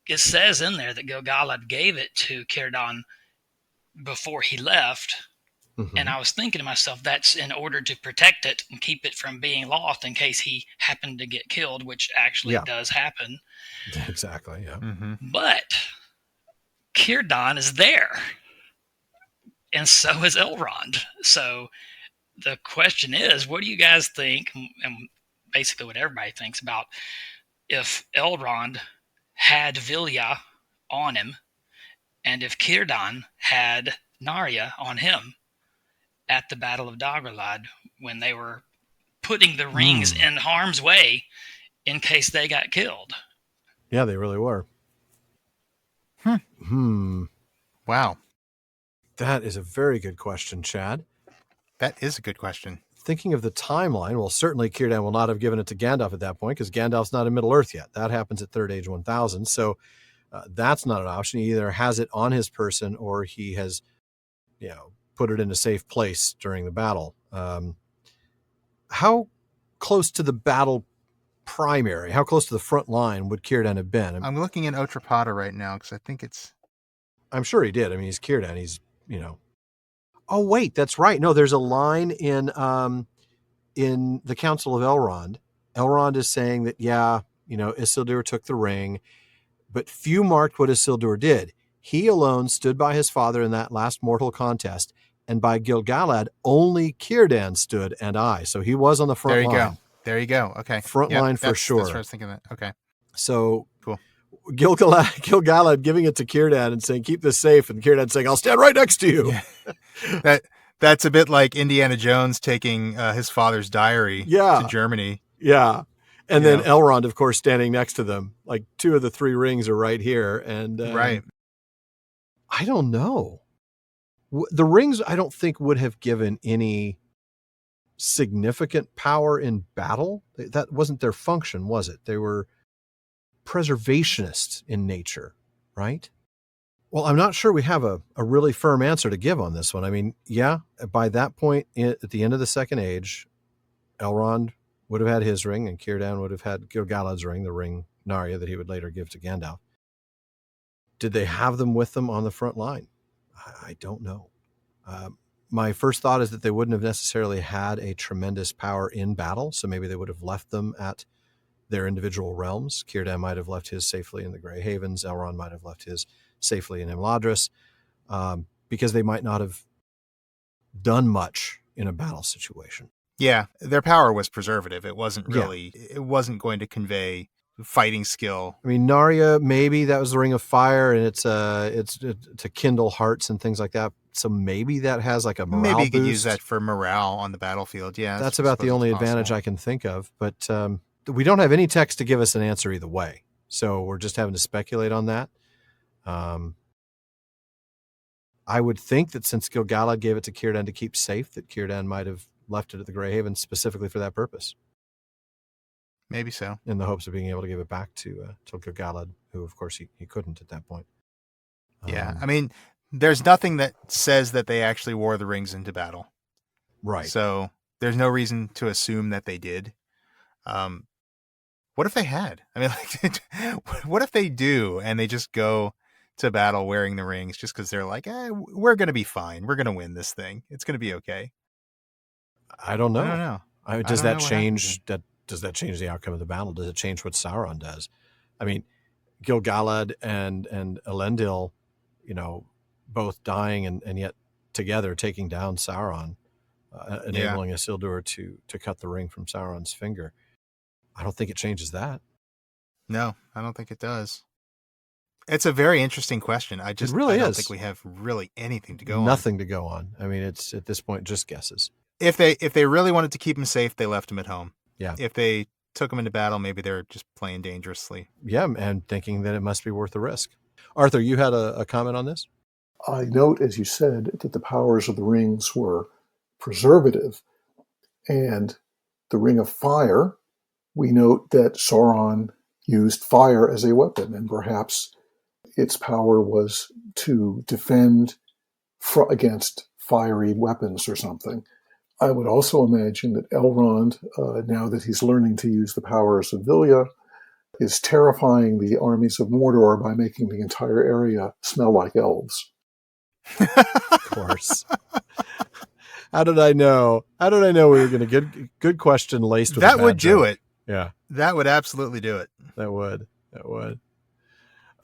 it says in there that Gil-galad gave it to Círdan before he left. And I was thinking to myself, that's in order to protect it and keep it from being lost in case he happened to get killed, which actually does happen. Exactly, yeah. But Círdan is there, and so is Elrond. So the question is, what do you guys think, and basically what everybody thinks about, if Elrond had Vilya on him, and if Círdan had Narya on him at the Battle of Dagorlad when they were putting the rings in harm's way in case they got killed? Yeah, they really were. Wow. That is a very good question, Chad. That is a good question. Thinking of the timeline, well, certainly Círdan will not have given it to Gandalf at that point because Gandalf's not in Middle-earth yet. That happens at Third Age 1000. So that's not an option. He either has it on his person or he has, put it in a safe place during the battle. How close to the battle primary, how close to the front line would Círdan have been? I'm looking at Otrapada right now because I think it's... I'm sure he did. I mean, he's Círdan. He's, Oh, wait, that's right. No, there's a line in the Council of Elrond. Elrond is saying that, Isildur took the ring, but few marked what Isildur did. He alone stood by his father in that last mortal contest, and by Gil-galad, only Círdan stood and I. So he was on the front line. There you go. Okay. Front line for sure. That's what I was thinking of. Okay. So cool. Gil-galad giving it to Círdan and saying, keep this safe. And Círdan saying, I'll stand right next to you. Yeah. That's a bit like Indiana Jones taking his father's diary to Germany. Yeah. And then Elrond, of course, standing next to them. Like 2 of the 3 rings are right here. And right. I don't know. The rings, I don't think, would have given any significant power in battle. That wasn't their function, was it? They were preservationists in nature, right? Well, I'm not sure we have a really firm answer to give on this one. I mean, by that point, at the end of the Second Age, Elrond would have had his ring and Círdan would have had Gil-galad's ring, the ring Narya that he would later give to Gandalf. Did they have them with them on the front line? I don't know. My first thought is that they wouldn't have necessarily had a tremendous power in battle, so maybe they would have left them at their individual realms. Círdan might have left his safely in the Grey Havens. Elrond might have left his safely in Imladris, because they might not have done much in a battle situation. Yeah, their power was preservative. It wasn't really, it wasn't going to convey fighting skill. I mean, Narya, maybe that was the Ring of Fire, and it's to kindle hearts and things like that. So maybe that has like a morale Maybe you could boost. use that for morale on the battlefield. Yeah, that's about the only advantage I can think of. But we don't have any text to give us an answer either way, so we're just having to speculate on that. I would think that since Gil-galad gave it to Círdan to keep safe, that Círdan might have left it at the Grey Haven specifically for that purpose. Maybe so. In the hopes of being able to give it back to Gil-galad, who, of course, he couldn't at that point. Yeah, I mean, there's nothing that says that they actually wore the rings into battle. Right. So there's no reason to assume that they did. What if they had? I mean, like, what if they do and they just go to battle wearing the rings just because they're like, we're going to be fine. We're going to win this thing. It's going to be okay. I don't know. I don't know. Does that change that? Does that change the outcome of the battle? Does it change what Sauron does? I mean, Gil-galad and Eärendil, both dying and yet together taking down Sauron, enabling Isildur to cut the ring from Sauron's finger. I don't think it changes that. No, I don't think it does. It's a very interesting question. I don't is. think we have really anything to go on. Nothing to go on. I mean, it's at this point just guesses. If they really wanted to keep him safe, they left him at home. Yeah. If they took him into battle, maybe they're just playing dangerously. Yeah, and thinking that it must be worth the risk. Arthur, you had a comment on this? I note, as you said, that the powers of the rings were preservative. And the Ring of Fire, we note that Sauron used fire as a weapon, and perhaps its power was to defend against fiery weapons or something. I would also imagine that Elrond, now that he's learning to use the powers of Vilya, is terrifying the armies of Mordor by making the entire area smell like elves. Of course. How did I know? How did I know we were going to get good question laced with that? Would joke? Do it. Yeah, that would absolutely do it. That would.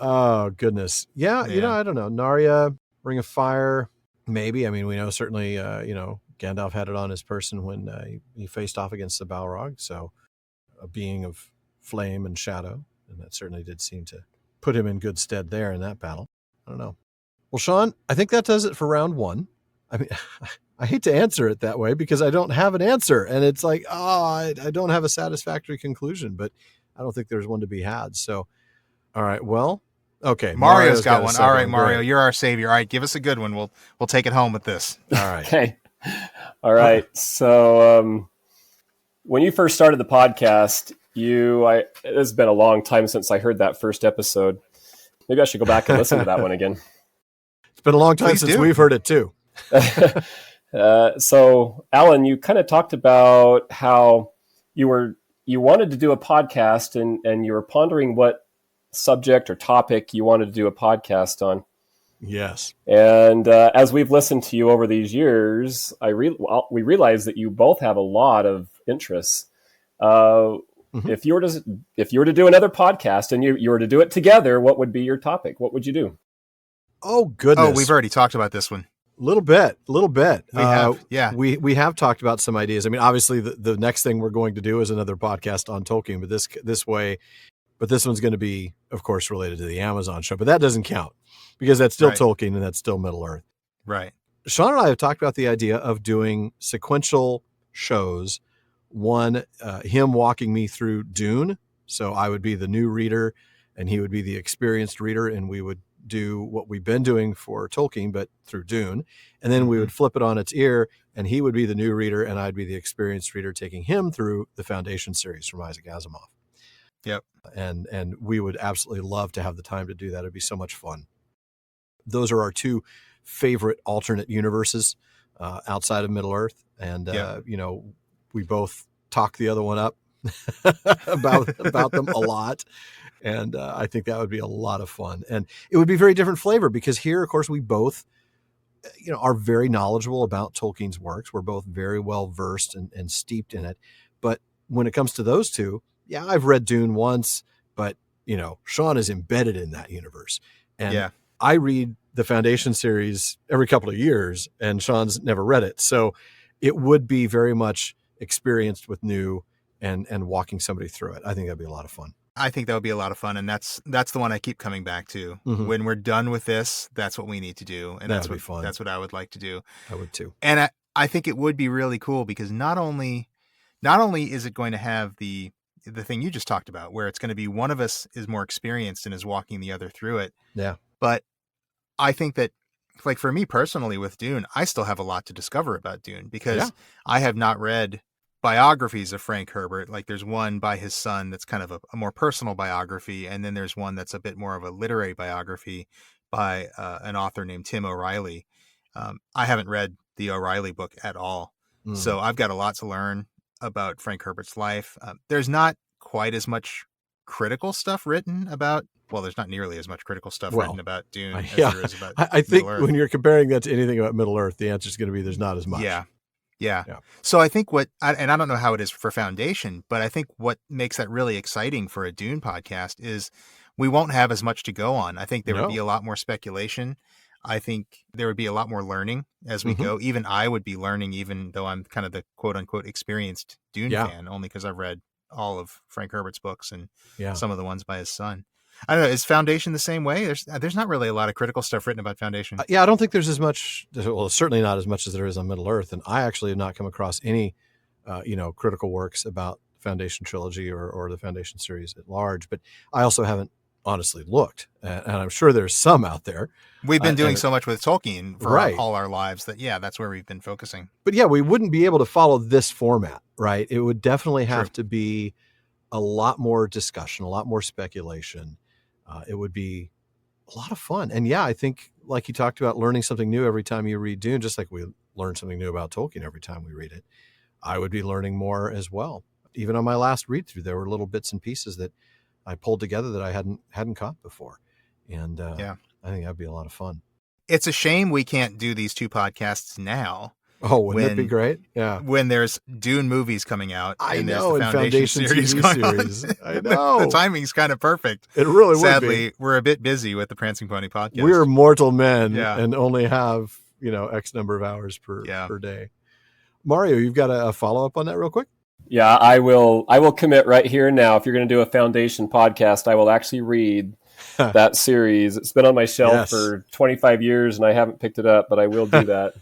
Oh goodness. Yeah. You know, I don't know. Narya, Ring of Fire, maybe. I mean, we know certainly. Gandalf had it on his person when he faced off against the Balrog. So, a being of flame and shadow, and that certainly did seem to put him in good stead there in that battle. I don't know. Well, Shawn, I think that does it for round one. I mean, I hate to answer it that way because I don't have an answer, and it's like, I don't have a satisfactory conclusion, but I don't think there's one to be had. So, all right, well, okay. Mario's got one. All right, Mario, Great. You're our savior. All right, give us a good one. We'll take it home with this. All right. Okay. All right. So, when you first started the podcast, it has been a long time since I heard that first episode. Maybe I should go back and listen to that one again. It's been a long time since we've heard it too. So, Alan, you kind of talked about how you wanted to do a podcast and you were pondering what subject or topic you wanted to do a podcast on. Yes. And as we've listened to you over these years, we realize that you both have a lot of interests. If you were to do another podcast and you were to do it together, what would be your topic? What would you do? Oh goodness! Oh, we've already talked about this one. Little bit. We have, yeah. We have talked about some ideas. I mean, obviously, the next thing we're going to do is another podcast on Tolkien, but this one's going to be, of course, related to the Amazon show. But that doesn't count because that's still Tolkien and that's still Middle Earth. Right. Shawn and I have talked about the idea of doing sequential shows. One, him walking me through Dune, so I would be the new reader and he would be the experienced reader, and we would do what we've been doing for Tolkien, but through Dune. And then we would flip it on its ear, and he would be the new reader, and I'd be the experienced reader taking him through the Foundation series from Isaac Asimov. Yep. And we would absolutely love to have the time to do that. It'd be so much fun. Those are our two favorite alternate universes outside of Middle Earth. And, we both talk the other one up about them a lot. And I think that would be a lot of fun. And it would be very different flavor because here, of course, we both, are very knowledgeable about Tolkien's works. We're both very well versed and steeped in it. But when it comes to those two, yeah, I've read Dune once, but, Shawn is embedded in that universe. And I read the Foundation series every couple of years, and Shawn's never read it. So it would be very much experienced with new and walking somebody through it. I think that'd be a lot of fun. I think that would be a lot of fun, and that's the one I keep coming back to. Mm-hmm. When we're done with this, that's what we need to do, and that's what I would like to do. I would too. And I think it would be really cool because not only is it going to have the thing you just talked about, where it's going to be one of us is more experienced and is walking the other through it. Yeah. But I think that, like for me personally with Dune, I still have a lot to discover about Dune because I have not read biographies of Frank Herbert. Like there's one by his son that's kind of a more personal biography, and then there's one that's a bit more of a literary biography by an author named Tim O'Reilly. I haven't read the O'Reilly book at all, so I've got a lot to learn about Frank Herbert's life. There's not quite as much critical stuff written about. Well, there's not nearly as much critical stuff written about Dune as there is about I think when you're comparing that to anything about Middle Earth, the answer is going to be there's not as much. Yeah. So I think and I don't know how it is for Foundation, but I think what makes that really exciting for a Dune podcast is we won't have as much to go on. I think there would be a lot more speculation. I think there would be a lot more learning as we go. Even I would be learning, even though I'm kind of the quote unquote experienced Dune fan, only because I've read all of Frank Herbert's books and some of the ones by his son. I don't know. Is Foundation the same way? There's not really a lot of critical stuff written about Foundation. Yeah, I don't think there's as much. Well, certainly not as much as there is on Middle Earth. And I actually have not come across any, critical works about Foundation trilogy or the Foundation series at large. But I also haven't honestly looked, and I'm sure there's some out there. We've been doing so much with Tolkien for right. all our lives that, that's where we've been focusing. But yeah, we wouldn't be able to follow this format, right? It would definitely have to be a lot more discussion, a lot more speculation. It would be a lot of fun. And yeah, I think like you talked about learning something new every time you read Dune, just like we learn something new about Tolkien every time we read it, I would be learning more as well. Even on my last read through, there were little bits and pieces that I pulled together that I hadn't caught before. And I think that'd be a lot of fun. It's a shame we can't do these two podcasts now. Oh, wouldn't it be great? Yeah. When there's Dune movies coming out. I know, and Foundation series I know. The timing's kind of perfect. It really would be. Sadly, we're a bit busy with the Prancing Pony podcast. We're mortal men and only have, X number of hours per day. Mario, you've got a follow-up on that real quick? Yeah, I will commit right here and now. If you're going to do a Foundation podcast, I will actually read that series. It's been on my shelf for 25 years and I haven't picked it up, but I will do that.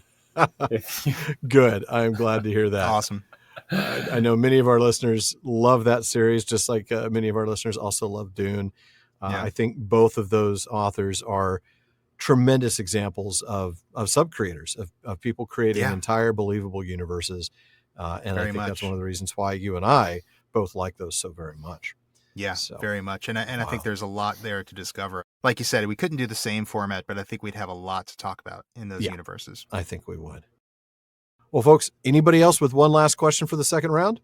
Good. I'm glad to hear that. Awesome. I know many of our listeners love that series, just like many of our listeners also love Dune. I think both of those authors are tremendous examples of sub-creators, of people creating entire believable universes. And I think that's one of the reasons why you and I both like those so very much. Yeah, very much. And I think there's a lot there to discover. Like you said, we couldn't do the same format, but I think we'd have a lot to talk about in those universes. I think we would. Well, folks, anybody else with one last question for the second round?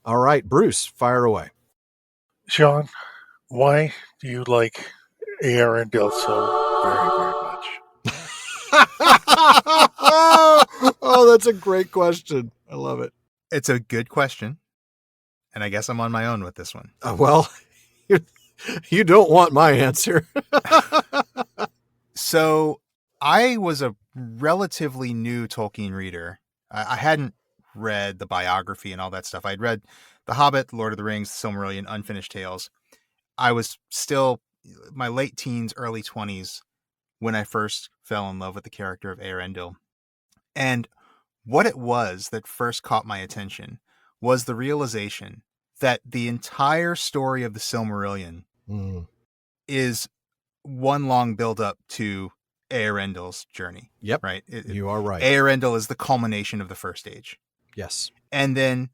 All right, Bruce, fire away. Shawn, why do you like Eärendil so very, very much? Oh, that's a great question. I love it. It's a good question. And I guess I'm on my own with this one. Well, you don't want my answer. So I was a relatively new Tolkien reader. I hadn't read the biography and all that stuff. I'd read The Hobbit, Lord of the Rings, The Silmarillion, Unfinished Tales. I was still my late teens, early 20s when I first fell in love with the character of Eärendil. And what it was that first caught my attention was the realization that the entire story of the Silmarillion is one long build-up to Eärendil's journey. Yep, right. You are right. Eärendil is the culmination of the First Age. Yes. And then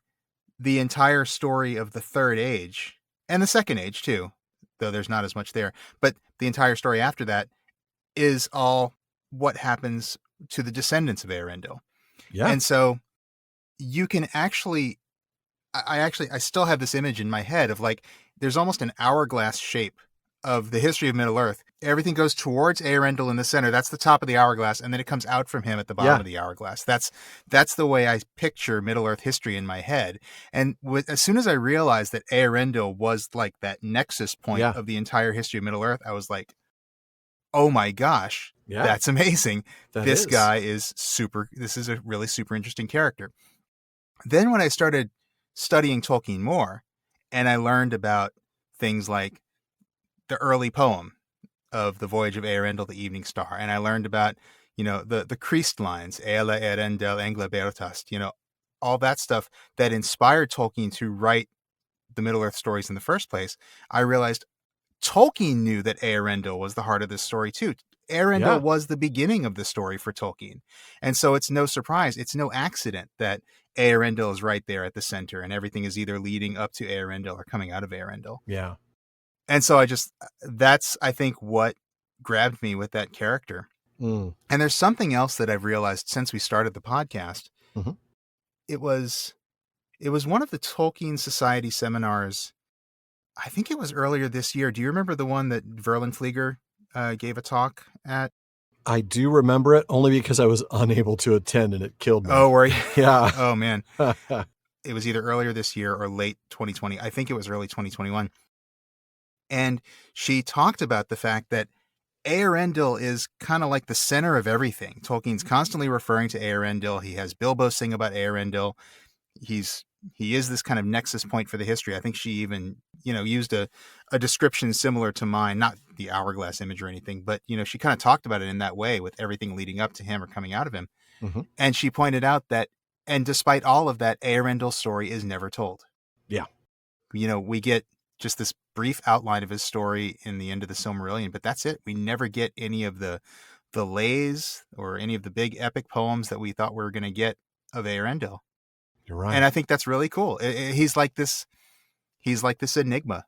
the entire story of the Third Age, and the Second Age too, though there's not as much there, but the entire story after that is all what happens to the descendants of Eärendil. Yeah. And so you can actually, I still have this image in my head of like, there's almost an hourglass shape of the history of Middle Earth. Everything goes towards Eärendil in the center. That's the top of the hourglass. And then it comes out from him at the bottom of the hourglass. That's the way I picture Middle Earth history in my head. And as soon as I realized that Eärendil was like that nexus point of the entire history of Middle Earth, I was like, oh my gosh, that's amazing. This guy is super. This is a really super interesting character. Then when I started studying Tolkien more, and I learned about things like the early poem of the Voyage of Eärendil, the Evening Star, and I learned about, the creased lines, Eala Eärendil Engla Beotast, all that stuff that inspired Tolkien to write the Middle Earth stories in the first place. I realized Tolkien knew that Eärendil was the heart of this story too. Eärendil was the beginning of the story for Tolkien. And so it's no surprise, it's no accident that Eärendil is right there at the center and everything is either leading up to Eärendil or coming out of Eärendil. Yeah. And so that's, I think, what grabbed me with that character. And there's something else that I've realized since we started the podcast. Mm-hmm. It was one of the Tolkien Society seminars. I think it was earlier this year. Do you remember the one that Verlin Flieger gave a talk at? I do remember it only because I was unable to attend and it killed me. Oh, were you? Yeah. Oh, man. It was either earlier this year or late 2020. I think it was early 2021. And she talked about the fact that Eärendil is kind of like the center of everything. Tolkien's constantly referring to Eärendil. He has Bilbo sing about Eärendil. He's he is this kind of nexus point for the history. I think she even, used a description similar to mine, not the hourglass image or anything, but, she kind of talked about it in that way with everything leading up to him or coming out of him. Mm-hmm. And she pointed out that, and despite all of that, Eärendil's story is never told. Yeah. We get just this brief outline of his story in the end of the Silmarillion, but that's it. We never get any of the lays or any of the big epic poems that we thought we were going to get of Eärendil. You're right. And I think that's really cool. He's like this enigma.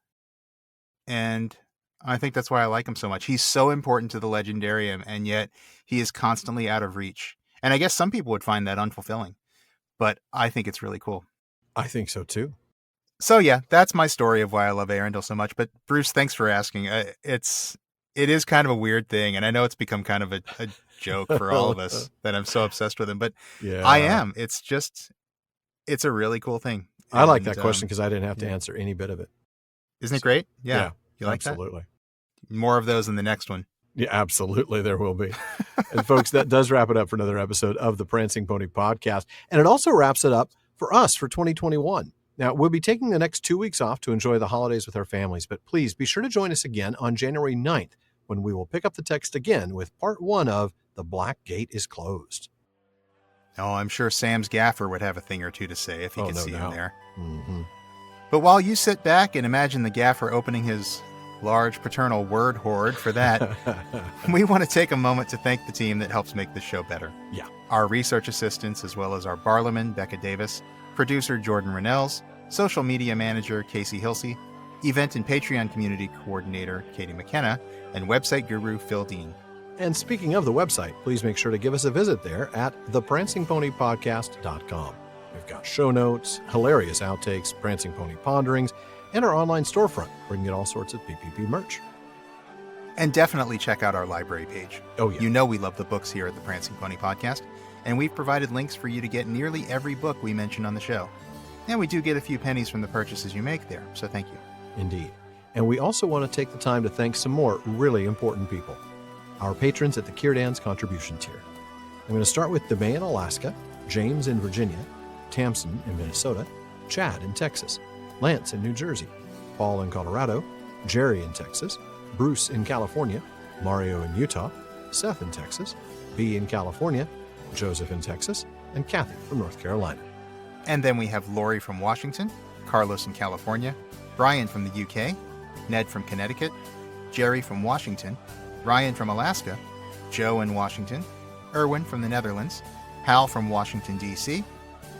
And I think that's why I like him so much. He's so important to the Legendarium, and yet he is constantly out of reach. And I guess some people would find that unfulfilling, but I think it's really cool. I think so too. So yeah, that's my story of why I love Eärendil so much. But Bruce, thanks for asking. It is kind of a weird thing, and I know it's become kind of a joke for all of us that I'm so obsessed with him, but yeah. I am. It's a really cool thing. I like that question because I didn't have to answer any bit of it. Isn't it great? Yeah. You like absolutely. That? More of those in the next one. Yeah, absolutely. There will be. And folks, that does wrap it up for another episode of the Prancing Pony Podcast. And it also wraps it up for us for 2021. Now, we'll be taking the next 2 weeks off to enjoy the holidays with our families, but please be sure to join us again on January 9th when we will pick up the text again with part 1 of The Black Gate is Closed. Oh, I'm sure Sam's gaffer would have a thing or two to say if he could see him there. Mm-hmm. But while you sit back and imagine the gaffer opening his large paternal word hoard for that, we want to take a moment to thank the team that helps make this show better. Yeah. Our research assistants, as well as our Barlowman, Becca Davis, producer Jordan Rennells, social media manager Casey Hilsey, event and Patreon community coordinator Katie McKenna, and website guru Phil Dean. And speaking of the website, please make sure to give us a visit there at theprancingponypodcast.com. We've got show notes, hilarious outtakes, Prancing Pony ponderings, and our online storefront where you can get all sorts of PPP merch. And definitely check out our library page. Oh, yeah. You know we love the books here at the Prancing Pony Podcast, and we've provided links for you to get nearly every book we mention on the show. And we do get a few pennies from the purchases you make there, so thank you. Indeed. And we also want to take the time to thank some more really important people. Our patrons at the Kierdan's contribution tier. I'm going to start with DeMay in Alaska, James in Virginia, Tamsin in Minnesota, Chad in Texas, Lance in New Jersey, Paul in Colorado, Jerry in Texas, Bruce in California, Mario in Utah, Seth in Texas, B in California, Joseph in Texas, and Kathy from North Carolina. And then we have Lori from Washington, Carlos in California, Brian from the UK, Ned from Connecticut, Jerry from Washington, Ryan from Alaska, Joe in Washington, Erwin from the Netherlands, Hal from Washington, D.C.,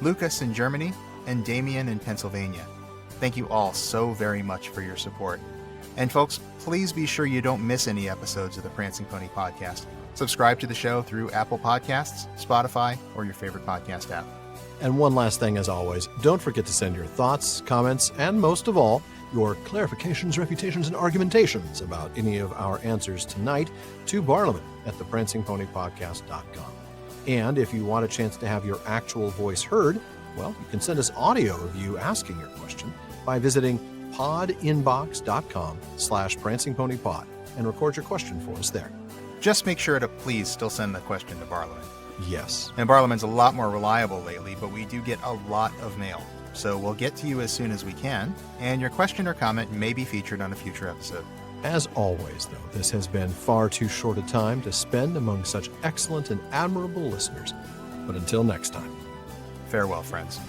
Lucas in Germany, and Damien in Pennsylvania. Thank you all so very much for your support. And folks, please be sure you don't miss any episodes of the Prancing Pony Podcast. Subscribe to the show through Apple Podcasts, Spotify, or your favorite podcast app. And one last thing, as always, don't forget to send your thoughts, comments, and most of all, your clarifications, refutations, and argumentations about any of our answers tonight to Barlowman at theprancingponypodcast.com. And if you want a chance to have your actual voice heard, well, you can send us audio of you asking your question by visiting podinbox.com/prancingponypod and record your question for us there. Just make sure to please still send the question to Barlowman. Yes. And Barlowman's a lot more reliable lately, but we do get a lot of mail. So we'll get to you as soon as we can, and your question or comment may be featured on a future episode. As always, though, this has been far too short a time to spend among such excellent and admirable listeners. But until next time. Farewell, friends.